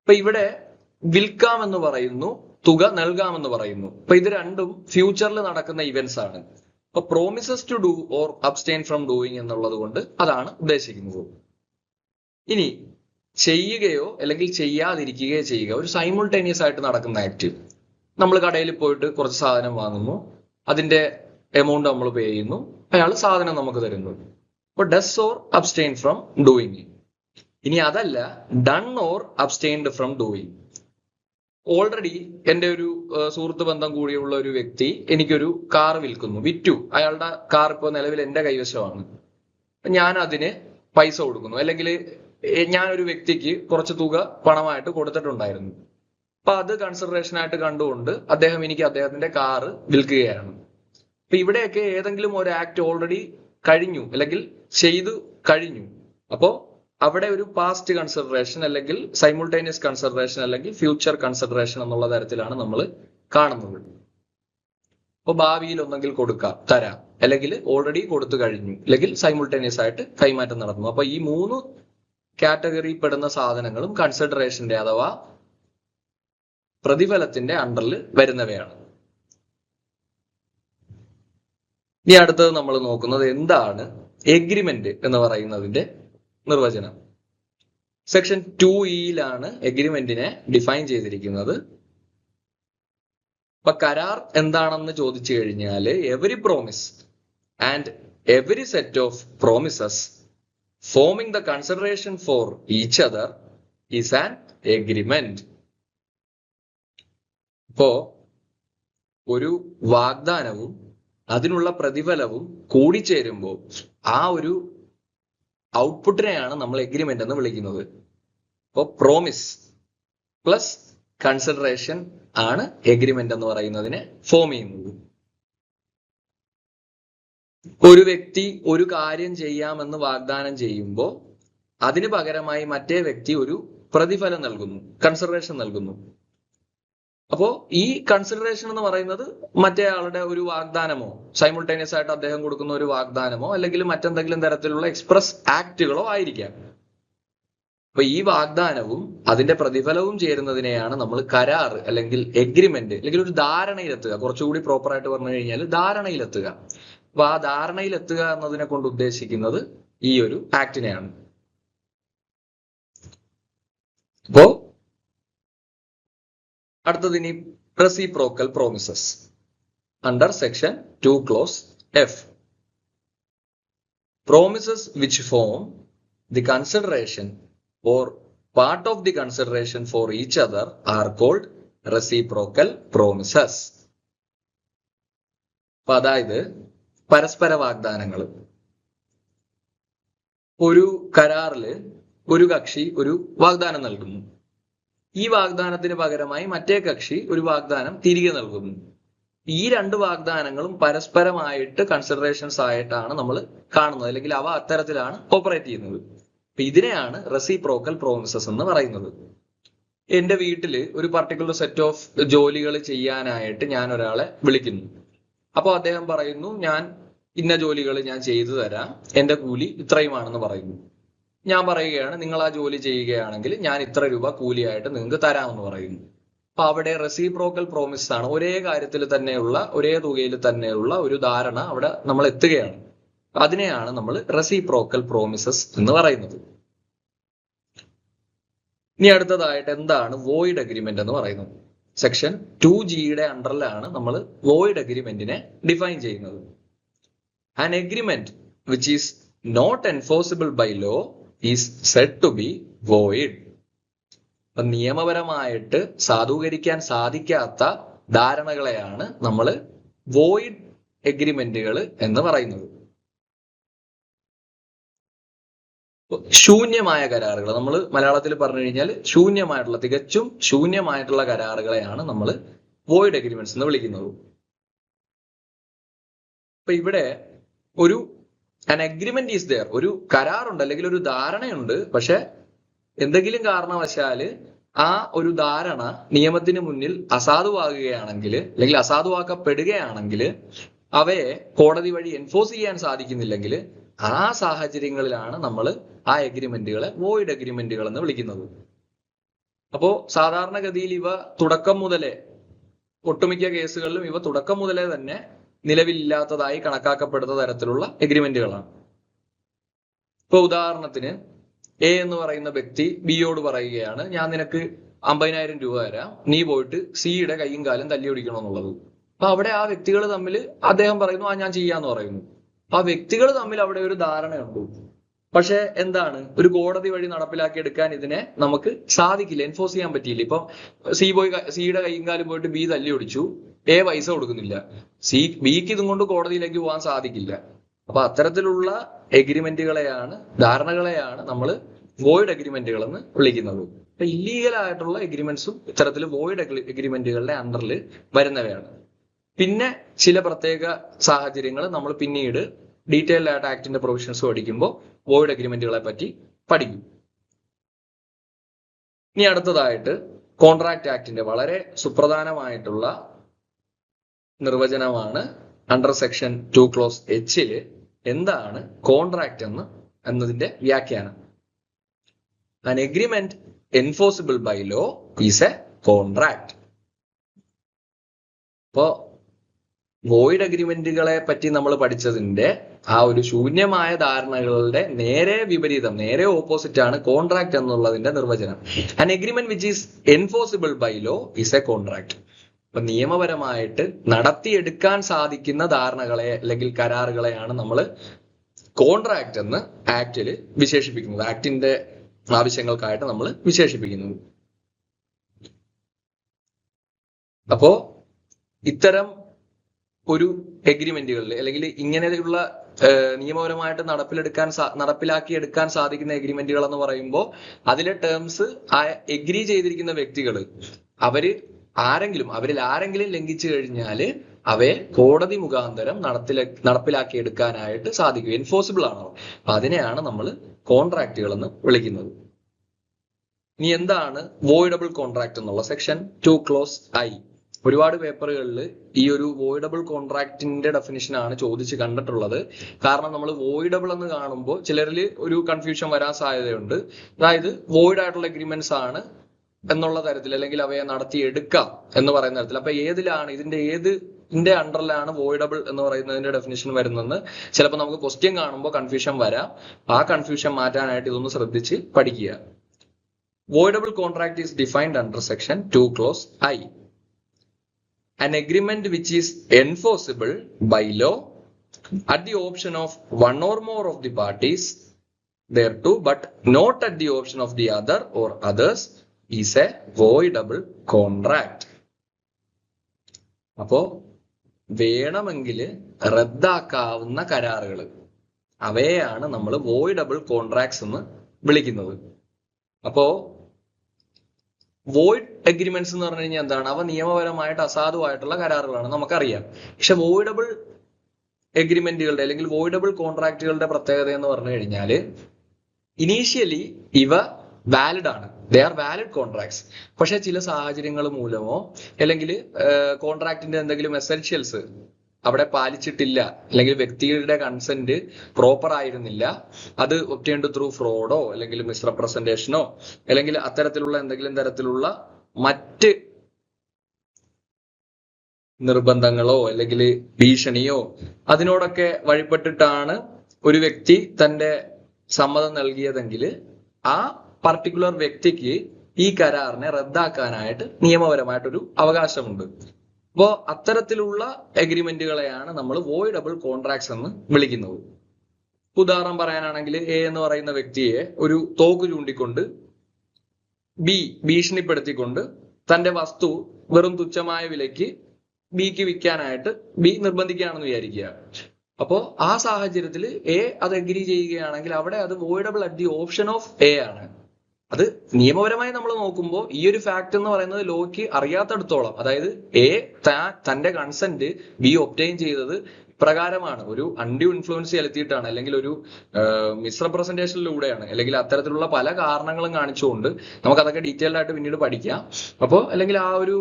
അപ്പൊ ഇവിടെ വിൽക്കാമെന്ന് പറയുന്നു, തുക നൽകാമെന്ന് പറയുന്നു. അപ്പൊ ഇത് രണ്ടും ഫ്യൂച്ചറിൽ നടക്കുന്ന ഇവന്റ്സ് ആണ്. അപ്പൊ promises to do or abstain from doing എന്നുള്ളത് കൊണ്ട് അതാണ് ഉദ്ദേശിക്കുന്നത്. ഇനി ചെയ്യുകയോ അല്ലെങ്കിൽ ചെയ്യാതിരിക്കുകയോ ചെയ്യുക ഒരു സൈമിൾട്ടേനിയസ് ആയിട്ട് നടക്കുന്ന ആക്ട്. നമ്മൾ കടയിൽ പോയിട്ട് കുറച്ച് സാധനം വാങ്ങുന്നു, അതിന്റെ എമൗണ്ട് നമ്മൾ പേ ചെയ്യുന്നു, അയാൾ സാധനം നമുക്ക് തരുന്നു. അപ്പൊ does or abstain from doing. ഇനി അതല്ല, done or abstained from doing. Already എൻ്റെ ഒരു സുഹൃത്ത് ബന്ധം കൂടിയുള്ള ഒരു വ്യക്തി എനിക്കൊരു കാർ വിറ്റു. അയാളുടെ കാർ ഇപ്പോൾ നിലവിൽ എൻ്റെ കൈവശമാണ്. ഞാൻ അതിന് പൈസ കൊടുക്കുന്നു, അല്ലെങ്കിൽ ഞാൻ ഒരു വ്യക്തിക്ക് കുറച്ച് തുക പണമായിട്ട് കൊടുത്തിട്ടുണ്ടായിരുന്നു. അപ്പൊ അത് കൺസിഡറേഷൻ ആയിട്ട് കണ്ടുകൊണ്ട് അദ്ദേഹം എനിക്ക് അദ്ദേഹത്തിന്റെ കാറ് വിൽക്കുകയാണ്. അപ്പൊ ഇവിടെയൊക്കെ ഏതെങ്കിലും ഒരു ആക്ട് ഓൾറെഡി കഴിഞ്ഞു അല്ലെങ്കിൽ ചെയ്തു കഴിഞ്ഞു. അപ്പോ അവിടെ ഒരു പാസ്റ്റ് കൺസിഡറേഷൻ അല്ലെങ്കിൽ സൈമിൾട്ടേനിയസ് കൺസിഡറേഷൻ അല്ലെങ്കിൽ ഫ്യൂച്ചർ കൺസിഡറേഷൻ എന്നുള്ള തരത്തിലാണ് നമ്മൾ കാണുന്നത്. അപ്പൊ ഭാവിയിൽ ഒന്നെങ്കിൽ തരാം, അല്ലെങ്കിൽ ഓൾറെഡി കൊടുത്തു കഴിഞ്ഞു, അല്ലെങ്കിൽ സൈമിൾട്ടേനിയസ് ആയിട്ട് കൈമാറ്റം നടന്നു. അപ്പൊ ഈ 3 കാറ്റഗറി പെടുന്ന സാധനങ്ങളും കൺസിഡറേഷന്റെ അഥവാ പ്രതിഫലത്തിന്റെ അണ്ടറിൽ വരുന്നവയാണ്. ഇനി അടുത്തത് നമ്മൾ നോക്കുന്നത് എന്താണ് എഗ്രിമെന്റ് എന്ന് പറയുന്നതിന്റെ നിർവചനം. സെക്ഷൻ 2E എഗ്രിമെന്റിനെ ഡിഫൈൻ ചെയ്തിരിക്കുന്നത്. അപ്പൊ കരാർ എന്താണെന്ന് ചോദിച്ചു കഴിഞ്ഞാൽ every promise and every set of promises foaming the consideration for each other is an agreement. ഇപ്പോ ഒരു വാഗ്ദാനവും അതിനുള്ള പ്രതിഫലവും കൂടിച്ചേരുമ്പോൾ ആ ഒരു ഔട്ട്പുട്ടിനെയാണ് നമ്മൾ എഗ്രിമെന്റ് എന്ന് വിളിക്കുന്നത്. അപ്പോൾ പ്രോമിസ് പ്ലസ് കൺസിഡറേഷൻ ആണ് എഗ്രിമെന്റ് എന്ന് പറയുന്നതിനെ ഫോം ചെയ്യുന്നത്. ഒരു വ്യക്തി ഒരു കാര്യം ചെയ്യാമെന്ന് വാഗ്ദാനം ചെയ്യുമ്പോൾ അതിന് പകരമായി മറ്റേ വ്യക്തി ഒരു പ്രതിഫലം നൽകുന്നു, കൺസിഡറേഷൻ നൽകുന്നു. അപ്പോ ഈ കൺസിഡറേഷൻ എന്ന് പറയുന്നത് മറ്റേ ആളുടെ ഒരു വാഗ്ദാനമോ, സൈമിൾട്ടേനിയസ് ആയിട്ട് അദ്ദേഹം കൊടുക്കുന്ന ഒരു വാഗ്ദാനമോ അല്ലെങ്കിൽ മറ്റെന്തെങ്കിലും തരത്തിലുള്ള എക്സ്പ്രസ് ആക്ടുകളോ ആയിരിക്കാം. അപ്പൊ ഈ വാഗ്ദാനവും അതിന്റെ പ്രതിഫലവും ചേരുന്നതിനെയാണ് നമ്മൾ കരാർ അല്ലെങ്കിൽ എഗ്രിമെന്റ് അല്ലെങ്കിൽ ഒരു ധാരണയിലെത്തുക. കുറച്ചുകൂടി പ്രോപ്പർ ആയിട്ട് പറഞ്ഞു കഴിഞ്ഞാൽ ധാരണയിലെത്തുക. അപ്പൊ ആ ധാരണയിലെത്തുക എന്നതിനെ കൊണ്ട് ഉദ്ദേശിക്കുന്നത് ഈ ഒരു ആക്ടിനെയാണ്. അപ്പോ അടുത്തതിനി reciprocal promises under section 2 clause F. Promises which form the consideration or part of the consideration for each other are called reciprocal promises. അപ്പൊ അതായത് പരസ്പര വാഗ്ദാനങ്ങൾ. ഒരു കരാറില് ഒരു കക്ഷി ഒരു വാഗ്ദാനം നൽകുന്നു. ഈ വാഗ്ദാനത്തിന് പകരമായി മറ്റേ കക്ഷി ഒരു വാഗ്ദാനം തിരികെ നൽകുന്നു. ഈ രണ്ട് വാഗ്ദാനങ്ങളും പരസ്പരമായിട്ട് കൺസിഡറേഷൻസ് ആയിട്ടാണ് നമ്മൾ കാണുന്നത്, അല്ലെങ്കിൽ അവ അത്തരത്തിലാണ് ഓപ്പറേറ്റ് ചെയ്യുന്നത്. അപ്പൊ ഇതിനെയാണ് റെസിപ്രോക്കൽ പ്രോമിസസ് എന്ന് പറയുന്നത്. എന്റെ വീട്ടില് ഒരു പർട്ടിക്കുലർ സെറ്റ് ഓഫ് ജോലികൾ ചെയ്യാനായിട്ട് ഞാൻ ഒരാളെ വിളിക്കുന്നു. അപ്പോൾ അദ്ദേഹം പറയുന്നു, ഞാൻ ഇന്ന ജോലികൾ ഞാൻ ചെയ്തു തരാം, എന്റെ കൂലി ഇത്രയുമാണെന്ന് പറയുന്നു. ഞാൻ പറയുകയാണ്, നിങ്ങൾ ആ ജോലി ചെയ്യുകയാണെങ്കിൽ ഞാൻ ഇത്ര രൂപ കൂലിയായിട്ട് നിങ്ങൾക്ക് തരാമെന്ന് പറയുന്നു. അപ്പൊ അവിടെ റെസിപ്രോക്കൽ പ്രോമിസ് ആണ്. ഒരേ കാര്യത്തിൽ തന്നെയുള്ള, ഒരേ തുകയിൽ തന്നെയുള്ള ഒരു ധാരണ അവിടെ നമ്മൾ എത്തുകയാണ്. അതിനെയാണ് നമ്മൾ റെസിപ്രോക്കൽ പ്രോമിസസ് എന്ന് പറയുന്നത്. ഇനി അടുത്തതായിട്ട് എന്താണ് വോയിഡ് അഗ്രിമെന്റ് എന്ന് പറയുന്നത്? സെക്ഷൻ 2Gയുടെ അണ്ടറിലാണ് നമ്മൾ വോയിഡ് അഗ്രിമെന്റിനെ ഡിഫൈൻ ചെയ്യുന്നത്. An agreement which is not enforceable by law is said to be void. അപ്പൊ നിയമപരമായിട്ട് സാധൂകരിക്കാൻ സാധിക്കാത്ത ധാരണകളെയാണ് നമ്മൾ വോയിഡ് എഗ്രിമെന്റുകൾ എന്ന് പറയുന്നത്. ശൂന്യമായ കരാറുകൾ, നമ്മൾ മലയാളത്തിൽ പറഞ്ഞു കഴിഞ്ഞാൽ ശൂന്യമായിട്ടുള്ള, തികച്ചും ശൂന്യമായിട്ടുള്ള കരാറുകളെയാണ് നമ്മൾ വോയിഡ് എഗ്രിമെന്റ്സ് എന്ന് വിളിക്കുന്നത്. അപ്പൊ ഇവിടെ ഒരു an agreement is there, ഒരു കരാറുണ്ട് അല്ലെങ്കിൽ ഒരു ധാരണയുണ്ട്. പക്ഷെ എന്തെങ്കിലും കാരണവശാല് ആ ഒരു ധാരണ നിയമത്തിന് മുന്നിൽ അസാധുവാകുകയാണെങ്കിൽ അല്ലെങ്കിൽ അസാധുവാക്കപ്പെടുകയാണെങ്കിൽ, അവയെ കോടതി വഴി എൻഫോഴ്സ് ചെയ്യാൻ സാധിക്കുന്നില്ലെങ്കിൽ, ആ സാഹചര്യങ്ങളിലാണ് നമ്മൾ ആ എഗ്രിമെന്റുകളെ വോയിഡ് എഗ്രിമെന്റുകൾ എന്ന് വിളിക്കുന്നത്. അപ്പോ സാധാരണഗതിയിൽ ഇവ തുടക്കം മുതലേ, ഒട്ടുമിക്ക കേസുകളിലും ഇവ തുടക്കം മുതലേ തന്നെ നിലവിലില്ലാത്തതായി കണക്കാക്കപ്പെടുന്ന തരത്തിലുള്ള എഗ്രിമെന്റുകളാണ്. ഇപ്പൊ ഉദാഹരണത്തിന് എ എന്ന് പറയുന്ന വ്യക്തി ബിയോട് പറയുകയാണ്, ഞാൻ നിനക്ക് 50,000 രൂപ തരാം, നീ പോയിട്ട് സിയുടെ കൈയും കാലും തല്ലി ഒടിക്കണമെന്നുള്ളത്. അപ്പൊ അവിടെ ആ വ്യക്തികൾ തമ്മിൽ, അദ്ദേഹം പറയുന്നു ആ ഞാൻ ചെയ്യാന്ന് പറയുന്നു. ആ വ്യക്തികൾ തമ്മിൽ അവിടെ ഒരു ധാരണയുണ്ട്. പക്ഷെ എന്താണ്, ഒരു കോടതി വഴി നടപ്പിലാക്കി എടുക്കാൻ ഇതിനെ നമുക്ക് സാധിക്കില്ല, എൻഫോഴ്സ് ചെയ്യാൻ പറ്റിയില്ല. ഇപ്പൊ സിയുടെ കൈയും കാലും പോയിട്ട് ബി തല്ലി ഒടിച്ചു, എ പൈസ കൊടുക്കുന്നില്ല, ബിക്ക് ഇതും കൊണ്ട് കോടതിയിലേക്ക് പോകാൻ സാധിക്കില്ല. അപ്പൊ അത്തരത്തിലുള്ള എഗ്രിമെന്റുകളെയാണ്, ധാരണകളെയാണ് നമ്മൾ വോയിഡ് എഗ്രിമെന്റുകൾ എന്ന് വിളിക്കുന്നത്. അപ്പൊ ഇല്ലീഗൽ ആയിട്ടുള്ള എഗ്രിമെന്റ്സും ഇത്തരത്തിൽ വോയിഡ് എഗ്രിമെന്റുകളുടെ അണ്ടറിൽ വരുന്നവയാണ്. പിന്നെ ചില പ്രത്യേക സാഹചര്യങ്ങൾ നമ്മൾ പിന്നീട് ഡീറ്റെയിൽഡ് ആയിട്ട് ആക്ടിന്റെ പ്രൊവിഷൻസ് പഠിക്കുമ്പോൾ വോയിഡ് എഗ്രിമെന്റുകളെ പറ്റി പഠിക്കും. ഇനി അടുത്തതായിട്ട് കോൺട്രാക്ട് ആക്ടിന്റെ വളരെ സുപ്രധാനമായിട്ടുള്ള നിർവചനമാണ് അണ്ടർ സെക്ഷൻ 2 clause H എന്താണ് കോൺട്രാക്ട് എന്നതിന്റെ വ്യാഖ്യാനം. An agreement enforceable by law is a contract. അപ്പോ വോയിഡ് അഗ്രിമെന്റുകളെ പറ്റി നമ്മൾ പഠിച്ചതിന്റെ ആ ഒരു ശൂന്യമായ ധാരണകളുടെ നേരെ വിപരീതം, നേരെ ഓപ്പോസിറ്റ് ആണ് കോൺട്രാക്ട് എന്നുള്ളതിന്റെ നിർവചനം. An agreement which is enforceable by law is a contract. അപ്പൊ നിയമപരമായിട്ട് നടത്തിയെടുക്കാൻ സാധിക്കുന്ന ധാരണകളെ അല്ലെങ്കിൽ കരാറുകളെയാണ് നമ്മൾ കോൺട്രാക്ട് എന്ന് ആക്ടില് വിശേഷിപ്പിക്കുന്നത്, ആക്ടിന്റെ ആവശ്യങ്ങൾക്കായിട്ട് നമ്മൾ വിശേഷിപ്പിക്കുന്നത്. അപ്പോ ഇത്തരം ഒരു എഗ്രിമെന്റുകളിൽ അല്ലെങ്കിൽ ഇങ്ങനെയുള്ള നിയമപരമായിട്ട് നടപ്പിലാക്കിയെടുക്കാൻ സാധിക്കുന്ന എഗ്രിമെന്റുകൾ എന്ന് പറയുമ്പോൾ അതിലെ ടേംസ് ആ എഗ്രി ചെയ്തിരിക്കുന്ന വ്യക്തികൾ അവരിൽ ആരെങ്കിലും ലംഘിച്ചു കഴിഞ്ഞാൽ അവയെ കോടതി മുഖാന്തരം നടപ്പിലാക്കി എടുക്കാനായിട്ട് സാധിക്കും. എൻഫോഴ്സിബിൾ ആണോ? അപ്പൊ അതിനെയാണ് നമ്മൾ കോൺട്രാക്റ്റുകൾ എന്ന് വിളിക്കുന്നത്. ഇനി എന്താണ് വോയിഡബിൾ കോൺട്രാക്ട് എന്നുള്ള സെക്ഷൻ 2 ക്ലോസ് I. ഒരുപാട് പേപ്പറുകളിൽ ഈ ഒരു വോയിഡബിൾ കോൺട്രാക്റ്റിന്റെ ഡെഫിനിഷൻ ആണ് ചോദിച്ച് കണ്ടിട്ടുള്ളത്. കാരണം നമ്മൾ വോയിഡബിൾ എന്ന് കാണുമ്പോൾ ചിലരിൽ ഒരു കൺഫ്യൂഷൻ വരാൻ സാധ്യതയുണ്ട്. അതായത് വോയിഡ് ആയിട്ടുള്ള എഗ്രിമെന്റ്സ് ആണ് എന്നുള്ള തരത്തിൽ, അല്ലെങ്കിൽ അവയെ നടത്തിയെടുക്കാം എന്ന് പറയുന്ന തരത്തിൽ. അപ്പൊ ഏതിലാണ് ഇതിന്റെ അണ്ടറിലാണ് വോയിഡബിൾ എന്ന് പറയുന്നതിന്റെ ഡെഫിനിഷൻ വരുന്നതെന്ന് ചിലപ്പോൾ നമുക്ക് ക്വസ്റ്റ്യൻ കാണുമ്പോൾ കൺഫ്യൂഷൻ വരാം. ആ കൺഫ്യൂഷൻ മാറ്റാനായിട്ട് ഇതൊന്ന് ശ്രദ്ധിച്ച് പഠിക്കുക. Voidable contract is defined under section 2 clause I. An agreement which is enforceable by law at the option of one or more of the parties thereto, but not at the option of the other or others, is a voidable contract. അപ്പോ വേണമെങ്കിൽ റദ്ദാക്കാവുന്ന കരാറുകൾ, അവയെയാണ് നമ്മൾ voidable contracts എന്ന് വിളിക്കുന്നത്. അപ്പോ void agreements എന്ന് പറഞ്ഞു കഴിഞ്ഞാൽ എന്താണ്? അവ നിയമപരമായിട്ട് അസാധുവായിട്ടുള്ള കരാറുകളാണ്, നമുക്കറിയാം. പക്ഷെ വോയിഡബിൾ എഗ്രിമെന്റുകളുടെ അല്ലെങ്കിൽ വോയിഡബിൾ കോൺട്രാക്റ്റുകളുടെ പ്രത്യേകത എന്ന് പറഞ്ഞു കഴിഞ്ഞാൽ ഇനീഷ്യലി ഇവ വാലിഡ് ആണ്, ദേ ആർ വാലിഡ് കോൺട്രാക്ട്സ്. പക്ഷെ ചില സാഹചര്യങ്ങൾ മൂലമോ അല്ലെങ്കിൽ കോൺട്രാക്റ്റിന്റെ എന്തെങ്കിലും എസെൻഷ്യൽസ് അവിടെ പാലിച്ചിട്ടില്ല, അല്ലെങ്കിൽ വ്യക്തികളുടെ കൺസെന്റ് പ്രോപ്പർ ആയിരുന്നില്ല, അത് ഒബ്റ്റെയിൻഡ് ത്രൂ ഫ്രോഡോ അല്ലെങ്കിൽ മിസ്റെപ്രസെന്റേഷനോ അല്ലെങ്കിൽ അത്തരത്തിലുള്ള എന്തെങ്കിലും തരത്തിലുള്ള മറ്റ് നിർബന്ധങ്ങളോ അല്ലെങ്കിൽ ഭീഷണിയോ അതിനോടൊക്കെ വഴിപ്പെട്ടിട്ടാണ് ഒരു വ്യക്തി തന്റെ സമ്മതം നൽകിയതെങ്കിൽ ആ പർട്ടിക്കുലർ വ്യക്തിക്ക് ഈ കരാറിനെ റദ്ദാക്കാനായിട്ട് നിയമപരമായിട്ടൊരു അവകാശമുണ്ട്. അപ്പോ അത്തരത്തിലുള്ള എഗ്രിമെന്റുകളെയാണ് നമ്മൾ വോയിഡബിൾ കോൺട്രാക്ട്സ് എന്ന് വിളിക്കുന്നത്. ഉദാഹരണം പറയാനാണെങ്കിൽ എ എന്ന് പറയുന്ന വ്യക്തിയെ ഒരു തോക്ക് ചൂണ്ടിക്കൊണ്ട് ബി ഭീഷണിപ്പെടുത്തിക്കൊണ്ട് തന്റെ വസ്തു വെറും തുച്ഛമായ വിലയ്ക്ക് ബിക്ക് വിൽക്കാനായിട്ട് ബി നിർബന്ധിക്കുകയാണെന്ന് വിചാരിക്കുക. അപ്പോ ആ സാഹചര്യത്തിൽ എ അത് എഗ്രി ചെയ്യുകയാണെങ്കിൽ അവിടെ അത് voidable at the option of A ആണ്. അത് നിയമപരമായി നമ്മൾ നോക്കുമ്പോൾ ഈ ഒരു ഫാക്ട് എന്ന് പറയുന്നത് ലോയ്ക്ക് അറിയാത്തടത്തോളം, അതായത് എ തന്റെ കൺസെന്റ് ബി ഒബ്റ്റെയിൻ ചെയ്തത് പ്രകാരമാണ്, ഒരു അൺഡ്യൂ ഇൻഫ്ലുവൻസ് ചെലുത്തിയിട്ടാണ്, അല്ലെങ്കിൽ ഒരു മിസ്റെപ്രസെന്റേഷനിലൂടെയാണ്, അല്ലെങ്കിൽ അത്തരത്തിലുള്ള പല കാരണങ്ങളും കാണിച്ചുകൊണ്ട് നമുക്കതൊക്കെ ഡീറ്റെയിൽഡ് ആയിട്ട് പിന്നീട് പഠിക്കാം. അപ്പോൾ അല്ലെങ്കിൽ ആ ഒരു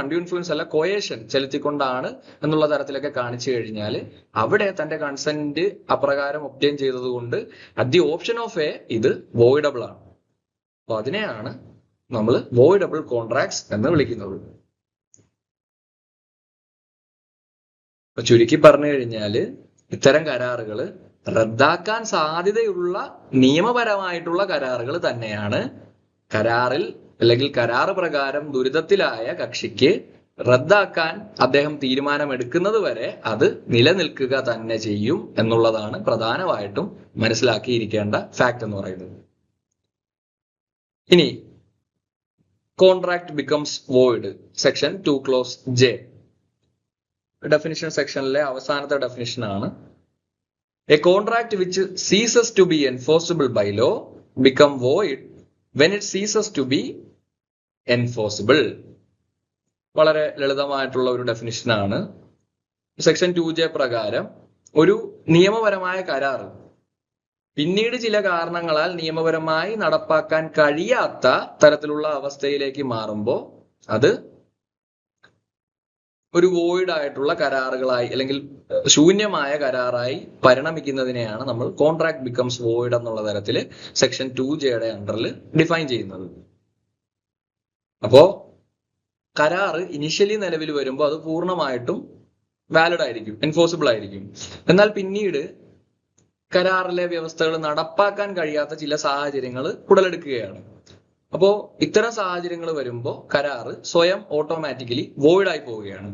അൺഡ്യൂ ഇൻഫ്ലുവൻസ് അല്ല, കോയേഷൻ ചെലുത്തിക്കൊണ്ടാണ് എന്നുള്ള തരത്തിലൊക്കെ കാണിച്ചു കഴിഞ്ഞാൽ അവിടെ തന്റെ കൺസെന്റ് അപ്രകാരം ഒബ്റ്റെയിൻ ചെയ്തത് കൊണ്ട് at the option of A ഇത് വോയിഡബിൾ ആണ്. അപ്പൊ അതിനെയാണ് നമ്മൾ വോയിഡബിൾ കോൺട്രാക്ട്സ് എന്ന് വിളിക്കുന്നത്. അപ്പൊ ചുരുക്കി പറഞ്ഞു കഴിഞ്ഞാല് ഇത്തരം കരാറുകൾ റദ്ദാക്കാൻ സാധ്യതയുള്ള നിയമപരമായിട്ടുള്ള കരാറുകൾ തന്നെയാണ്. കരാറിൽ അല്ലെങ്കിൽ കരാറ് പ്രകാരം ദുരിതത്തിലായ കക്ഷിക്ക് റദ്ദാക്കാൻ അദ്ദേഹം തീരുമാനമെടുക്കുന്നത് വരെ അത് നിലനിൽക്കുക തന്നെ ചെയ്യും എന്നുള്ളതാണ് പ്രധാനമായിട്ടും മനസ്സിലാക്കിയിരിക്കേണ്ട ഫാക്ട് എന്ന് പറയുന്നത്. ഇനി contract becomes void, section 2 clause J. Definition സെക്ഷനിലെ അവസാനത്തെ ഡെഫിനിഷൻ ആണ്: a contract which ceases to be enforceable by law become void when it ceases to be enforceable. വളരെ ലളിതമായിട്ടുള്ള ഒരു ഡെഫിനിഷനാണ്. സെക്ഷൻ 2J പ്രകാരം ഒരു നിയമപരമായ കരാർ പിന്നീട് ചില കാരണങ്ങളാൽ നിയമപരമായി നടപ്പാക്കാൻ കഴിയാത്ത തരത്തിലുള്ള അവസ്ഥയിലേക്ക് മാറുമ്പോൾ അത് ഒരു വോയിഡ് ആയിട്ടുള്ള കരാറുകളായി അല്ലെങ്കിൽ ശൂന്യമായ കരാറായി പരിണമിക്കുന്നതിനെയാണ് നമ്മൾ കോൺട്രാക്ട് ബിക്കംസ് വോയിഡ് എന്നുള്ള തരത്തിൽ സെക്ഷൻ 2Jയുടെ അണ്ടറിൽ ഡിഫൈൻ ചെയ്യുന്നത്. അപ്പോ കരാറ് ഇനിഷ്യലി നിലവിൽ വരുമ്പോൾ അത് പൂർണ്ണമായിട്ടും വാലിഡ് ആയിരിക്കും, എൻഫോഴ്സിബിൾ ആയിരിക്കും. എന്നാൽ പിന്നീട് കരാറിലെ വ്യവസ്ഥകൾ നടപ്പാക്കാൻ കഴിയാത്ത ചില സാഹചര്യങ്ങൾ ഉടലെടുക്കുകയാണ്. അപ്പോ ഇത്തരം സാഹചര്യങ്ങൾ വരുമ്പോൾ കരാറ് സ്വയം ഓട്ടോമാറ്റിക്കലി വോയിഡ് ആയി പോവുകയാണ്.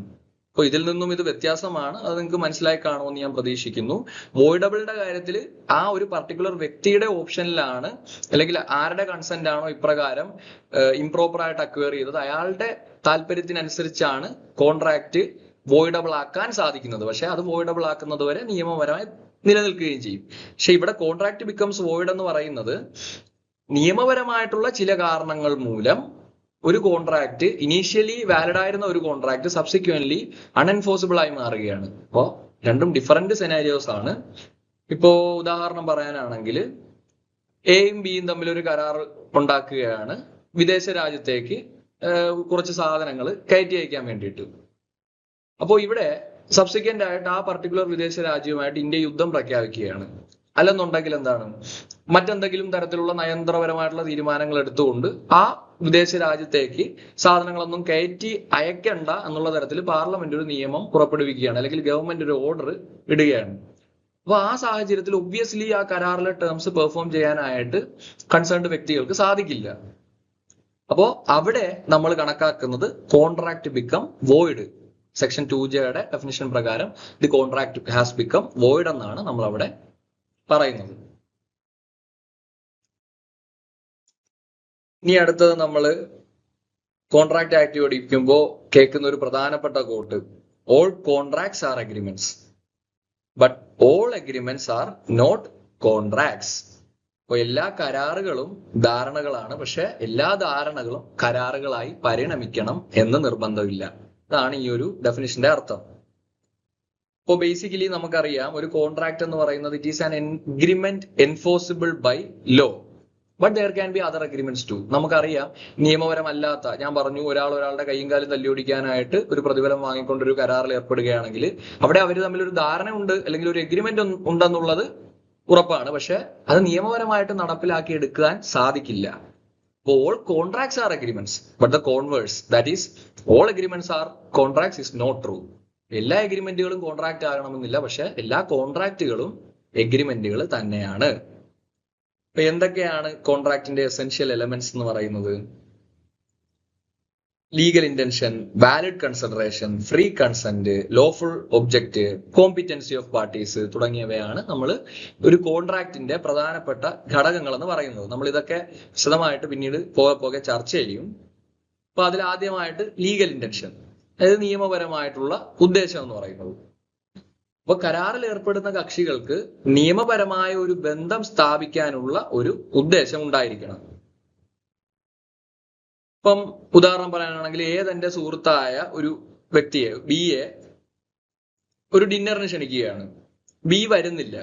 അപ്പോൾ ഇതിൽ നിന്നും ഇത് വ്യത്യാസമാണ്. അത് നിങ്ങൾക്ക് മനസ്സിലായി കാണുമെന്ന് ഞാൻ പ്രതീക്ഷിക്കുന്നു. വോയിഡബിളിന്റെ കാര്യത്തിൽ ആ ഒരു പർട്ടിക്കുലർ വ്യക്തിയുടെ ഓപ്ഷനിലാണ്, അല്ലെങ്കിൽ ആരുടെ കൺസെന്റ് ആണോ ഇപ്രകാരം ഇംപ്രോപ്പർ ആയിട്ട് അക്വയർ ചെയ്തത് അയാളുടെ താല്പര്യത്തിനനുസരിച്ചാണ് കോൺട്രാക്ട് വോയിഡബിൾ ആക്കാൻ സാധിക്കുന്നത്. പക്ഷെ അത് വോയിഡബിൾ ആക്കുന്നത് വരെ നിയമപരമായി നിലനിൽക്കുകയും ചെയ്യും. പക്ഷെ ഇവിടെ കോൺട്രാക്ട് ബിക്കംസ് വോയിഡ് എന്ന് പറയുന്നത് നിയമപരമായിട്ടുള്ള ചില കാരണങ്ങൾ മൂലം ഒരു കോൺട്രാക്ട് ഇനീഷ്യലി വാലിഡ് ആയിരുന്ന ഒരു കോൺട്രാക്ട് സബ്സിക്വന്റ്ലി അൺഎൻഫോഴ്സിബിൾ ആയി മാറുകയാണ്. അപ്പോൾ രണ്ടും ഡിഫറെന്റ് സെനാരിയോസ് ആണ്. ഇപ്പോ ഉദാഹരണം പറയാനാണെങ്കിൽ എയും ബിയും തമ്മിൽ ഒരു കരാർ ഉണ്ടാക്കുകയാണ് വിദേശ രാജ്യത്തേക്ക് കുറച്ച് സാധനങ്ങൾ കയറ്റി അയക്കാൻ വേണ്ടിയിട്ട്. അപ്പോൾ ഇവിടെ സബ്സിക്വന്റ് ആയിട്ട് ആ പർട്ടിക്കുലർ വിദേശ രാജ്യവുമായിട്ട് ഇന്ത്യ യുദ്ധം പ്രഖ്യാപിക്കുകയാണ്. അല്ലെന്നുണ്ടെങ്കിൽ എന്താണ്, മറ്റെന്തെങ്കിലും തരത്തിലുള്ള നയതന്ത്രപരമായിട്ടുള്ള തീരുമാനങ്ങൾ എടുത്തുകൊണ്ട് ആ വിദേശ രാജ്യത്തേക്ക് സാധനങ്ങളൊന്നും കയറ്റി അയക്കണ്ട എന്നുള്ള തരത്തിൽ പാർലമെന്റ് ഒരു നിയമം പുറപ്പെടുവിക്കുകയാണ്, അല്ലെങ്കിൽ ഗവൺമെന്റ് ഒരു ഓർഡർ ഇടുകയാണ്. അപ്പൊ ആ സാഹചര്യത്തിൽ ഒബ്വിയസ്ലി ആ കരാറിലെ ടേംസ് പെർഫോം ചെയ്യാനായിട്ട് കൺസേൺഡ് വ്യക്തികൾക്ക് സാധിക്കില്ല. അപ്പോ അവിടെ നമ്മൾ കണക്കാക്കുന്നത് കോൺട്രാക്ട് ബിക്കം വോയിഡ്. സെക്ഷൻ 2Jയുടെ ഡെഫിനിഷൻ പ്രകാരം the contract has become void എന്നാണ് നമ്മൾ അവിടെ പറയുന്നത്. ഇനി അടുത്തത് നമ്മൾ കോൺട്രാക്ട് ആക്ട് പഠിക്കുമ്പോൾ കേൾക്കുന്ന ഒരു പ്രധാനപ്പെട്ട quote, all contracts are agreements but all agreements are not contracts. അപ്പൊ എല്ലാ കരാറുകളും ധാരണകളാണ്, പക്ഷെ എല്ലാ ധാരണകളും കരാറുകളായി പരിണമിക്കണം എന്ന് നിർബന്ധമില്ല. അതാണ് ഈ ഒരു ഡെഫിനിഷന്റെ അർത്ഥം. അപ്പോൾ ബേസിക്കലി നമുക്കറിയാം ഒരു കോൺട്രാക്ട് എന്ന് പറയുന്നത് it is an agreement enforceable by law, but there can be other agreements too. നമുക്കറിയാം നിയമപരമല്ലാത്ത, ഞാൻ പറഞ്ഞു ഒരാളുടെ കൈയും കാലും തല്ലിയൊടിക്കാനായിട്ട് ഒരു പ്രതിഫലം വാങ്ങിക്കൊണ്ടൊരു കരാറിൽ ഏർപ്പെടുകയാണെങ്കിൽ അവിടെ അവർ തമ്മിൽ ഒരു ധാരണ ഉണ്ട് അല്ലെങ്കിൽ ഒരു എഗ്രിമെന്റ് ഉണ്ടെന്നുള്ളത് ഉറപ്പാണ്, പക്ഷെ അത് നിയമപരമായിട്ട് നടപ്പിലാക്കി എടുക്കാൻ സാധിക്കില്ല. all contracts are agreements but the converse, that is all agreements are contracts, is not true. എല്ലാ എഗ്രിമെന്റുകളും കോൺട്രാക്ട് ആകണമെന്നില്ല, പക്ഷെ എല്ലാ കോൺട്രാക്റ്റുകളും എഗ്രിമെന്റുകൾ തന്നെയാണ്. അപ്പൊ എന്തൊക്കെയാണ് കോൺട്രാക്ടിന്റെ എസെൻഷ്യൽ എലമെന്റ്സ് എന്ന് പറയുന്നത്? Legal intention, valid consideration, free consent, lawful object, competency of parties തുടങ്ങിയവയാണ് നമ്മൾ ഒരു കോൺട്രാക്ടിന്റെ പ്രധാനപ്പെട്ട ഘടകങ്ങൾ എന്ന് പറയുന്നത്. നമ്മൾ ഇതൊക്കെ വിശദമായിട്ട് പിന്നീട് പോകെ ചർച്ച ചെയ്യും. അപ്പൊ അതിൽ ആദ്യമായിട്ട് ലീഗൽ ഇന്റൻഷൻ, അതായത് നിയമപരമായിട്ടുള്ള ഉദ്ദേശം എന്ന് പറയുന്നത്. അപ്പൊ കരാറിൽ ഏർപ്പെടുന്ന കക്ഷികൾക്ക് നിയമപരമായ ഒരു ബന്ധം സ്ഥാപിക്കാനുള്ള ഒരു ഉദ്ദേശം ഉണ്ടായിരിക്കണം. ഇപ്പം ഉദാഹരണം പറയാനാണെങ്കിൽ ഏതെന്റെ സുഹൃത്തായ ഒരു വ്യക്തിയെ, ബിയെ, ഒരു ഡിന്നറിന് ക്ഷണിക്കുകയാണ്. ബി വരുന്നില്ല.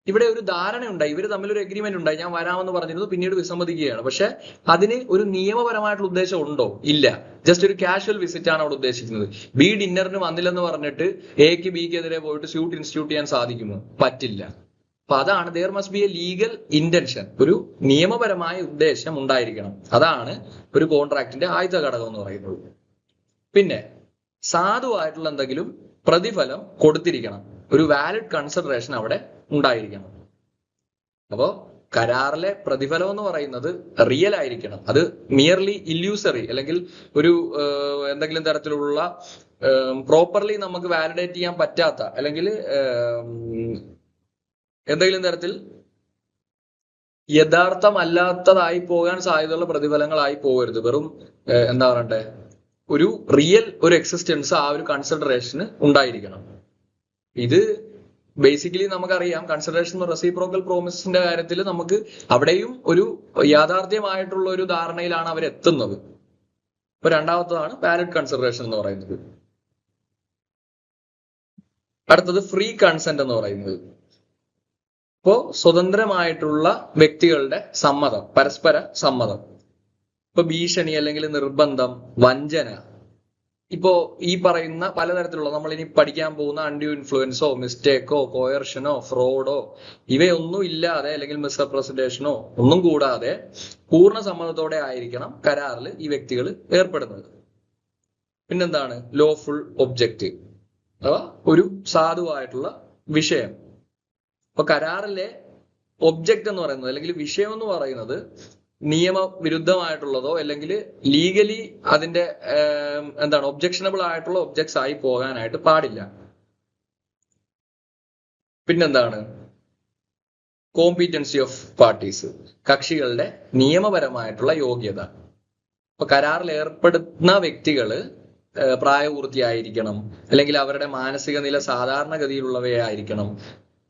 ഇവിടെ ഒരു ധാരണയുണ്ടായി, ഇവർ തമ്മിലൊരു എഗ്രിമെന്റ് ഉണ്ടായി, ഞാൻ വരാമെന്ന് പറഞ്ഞിരുന്നു, പിന്നീട് വിസമ്മതിക്കുകയാണ്. പക്ഷെ അതിന് ഒരു നിയമപരമായിട്ടുള്ള ഉദ്ദേശം ഉണ്ടോ? ഇല്ല. ജസ്റ്റ് ഒരു കാഷ്വൽ വിസിറ്റ് ആണ് അവിടെ ഉദ്ദേശിക്കുന്നത്. ബി ഡിന്നറിന് വന്നില്ലെന്ന് പറഞ്ഞിട്ട് എക്ക് ബിക്കെതിരെ പോയിട്ട് സ്യൂട്ട് ഇൻസ്റ്റിറ്റ്യൂട്ട് ചെയ്യാൻ സാധിക്കുമോ? പറ്റില്ല. അപ്പൊ അതാണ് there must be a legal intention, ഒരു നിയമപരമായ ഉദ്ദേശം ഉണ്ടായിരിക്കണം. അതാണ് ഒരു കോൺട്രാക്ടിന്റെ ആദ്യത്തെ ഘടകം എന്ന് പറയുന്നത്. പിന്നെ സാധുവായിട്ടുള്ള എന്തെങ്കിലും പ്രതിഫലം കൊടുത്തിരിക്കണം, ഒരു വാലിഡ് കൺസിഡറേഷൻ അവിടെ ഉണ്ടായിരിക്കണം. അപ്പോ കരാറിലെ പ്രതിഫലം എന്ന് പറയുന്നത് റിയൽ ആയിരിക്കണം, അത് മിയർലി ഇല്യൂസറി അല്ലെങ്കിൽ ഒരു എന്തെങ്കിലും തരത്തിലുള്ള പ്രോപ്പർലി നമുക്ക് വാലിഡേറ്റ് ചെയ്യാൻ പറ്റാത്ത അല്ലെങ്കിൽ എന്തെങ്കിലും തരത്തിൽ യഥാർത്ഥമല്ലാത്തതായി പോകാൻ സാധ്യതയുള്ള പ്രതിഫലങ്ങളായി പോകരുത്. വെറും എന്താ പറയണ്ടേ, ഒരു റിയൽ ഒരു എക്സിസ്റ്റൻസ് ആ ഒരു കൺസിഡറേഷന് ഉണ്ടായിരിക്കണം. ഇത് ബേസിക്കലി നമുക്കറിയാം കൺസിഡറേഷൻ റെസിപ്രോക്കൽ പ്രോമിസിന്റെ കാര്യത്തിൽ നമുക്ക് അവിടെയും ഒരു യാഥാർത്ഥ്യമായിട്ടുള്ള ഒരു ധാരണയിലാണ് അവരെത്തുന്നത്. ഇപ്പൊ രണ്ടാമത്തതാണ് വാലിഡ് കൺസിഡറേഷൻ എന്ന് പറയുന്നത്. അടുത്തത് ഫ്രീ കൺസെന്റ് എന്ന് പറയുന്നത്. ഇപ്പോ സ്വതന്ത്രമായിട്ടുള്ള വ്യക്തികളുടെ സമ്മതം, പരസ്പര സമ്മതം. ഇപ്പൊ ഭീഷണി അല്ലെങ്കിൽ നിർബന്ധം, വഞ്ചന, ഇപ്പോ ഈ പറയുന്ന പലതരത്തിലുള്ള നമ്മൾ ഇനി പഠിക്കാൻ പോകുന്ന അൺഡ്യൂ ഇൻഫ്ലുവൻസോ മിസ്റ്റേക്കോ കോയർഷനോ ഫ്രോഡോ ഇവയൊന്നും ഇല്ലാതെ അല്ലെങ്കിൽ മിസ്റെപ്രസന്റേഷനോ ഒന്നും കൂടാതെ പൂർണ്ണ സമ്മതത്തോടെ ആയിരിക്കണം കരാറിൽ ഈ വ്യക്തികൾ ഏർപ്പെടുന്നത്. പിന്നെന്താണ് ലോഫുൾ ഒബ്ജക്റ്റ്, അഥവാ ഒരു സാധുവായിട്ടുള്ള വിഷയം. അപ്പൊ കരാറിലെ ഒബ്ജക്റ്റ് എന്ന് പറയുന്നത് അല്ലെങ്കിൽ വിഷയം എന്ന് പറയുന്നത് നിയമവിരുദ്ധമായിട്ടുള്ളതോ അല്ലെങ്കിൽ ലീഗലി അതിന്റെ എന്താണ് ഒബ്ജക്ഷനബിൾ ആയിട്ടുള്ള ഒബ്ജക്ട്സ് ആയി പോകാനായിട്ട് പാടില്ല. പിന്നെന്താണ് കോമ്പീറ്റൻസി ഓഫ് പാർട്ടീസ്, കക്ഷികളുടെ നിയമപരമായിട്ടുള്ള യോഗ്യത. അപ്പൊ കരാറിൽ ഏർപ്പെടുന്ന വ്യക്തികള് പ്രായപൂർത്തിയായിരിക്കണം, അല്ലെങ്കിൽ അവരുടെ മാനസിക നില സാധാരണഗതിയിലുള്ളവയായിരിക്കണം.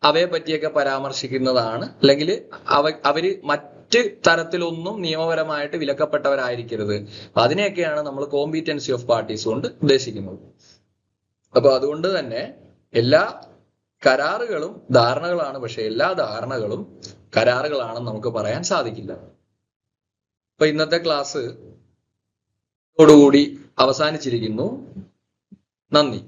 അവയെ പറ്റിയൊക്കെ പരാമർശിക്കുന്നതാണ്, അല്ലെങ്കിൽ അവര് മറ്റ് തരത്തിലൊന്നും നിയമപരമായിട്ട് വിലക്കപ്പെട്ടവരായിരിക്കരുത്. അതിനെയൊക്കെയാണ് നമ്മൾ കോമ്പീറ്റൻസി ഓഫ് പാർട്ടീസ് കൊണ്ട് ഉദ്ദേശിക്കുന്നത്. അപ്പൊ അതുകൊണ്ട് തന്നെ എല്ലാ കരാറുകളും ധാരണകളാണ്, പക്ഷെ എല്ലാ ധാരണകളും കരാറുകളാണെന്ന് നമുക്ക് പറയാൻ സാധിക്കില്ല. അപ്പൊ ഇന്നത്തെ ക്ലാസ് ോടുകൂടി അവസാനിച്ചിരിക്കുന്നു. നന്ദി.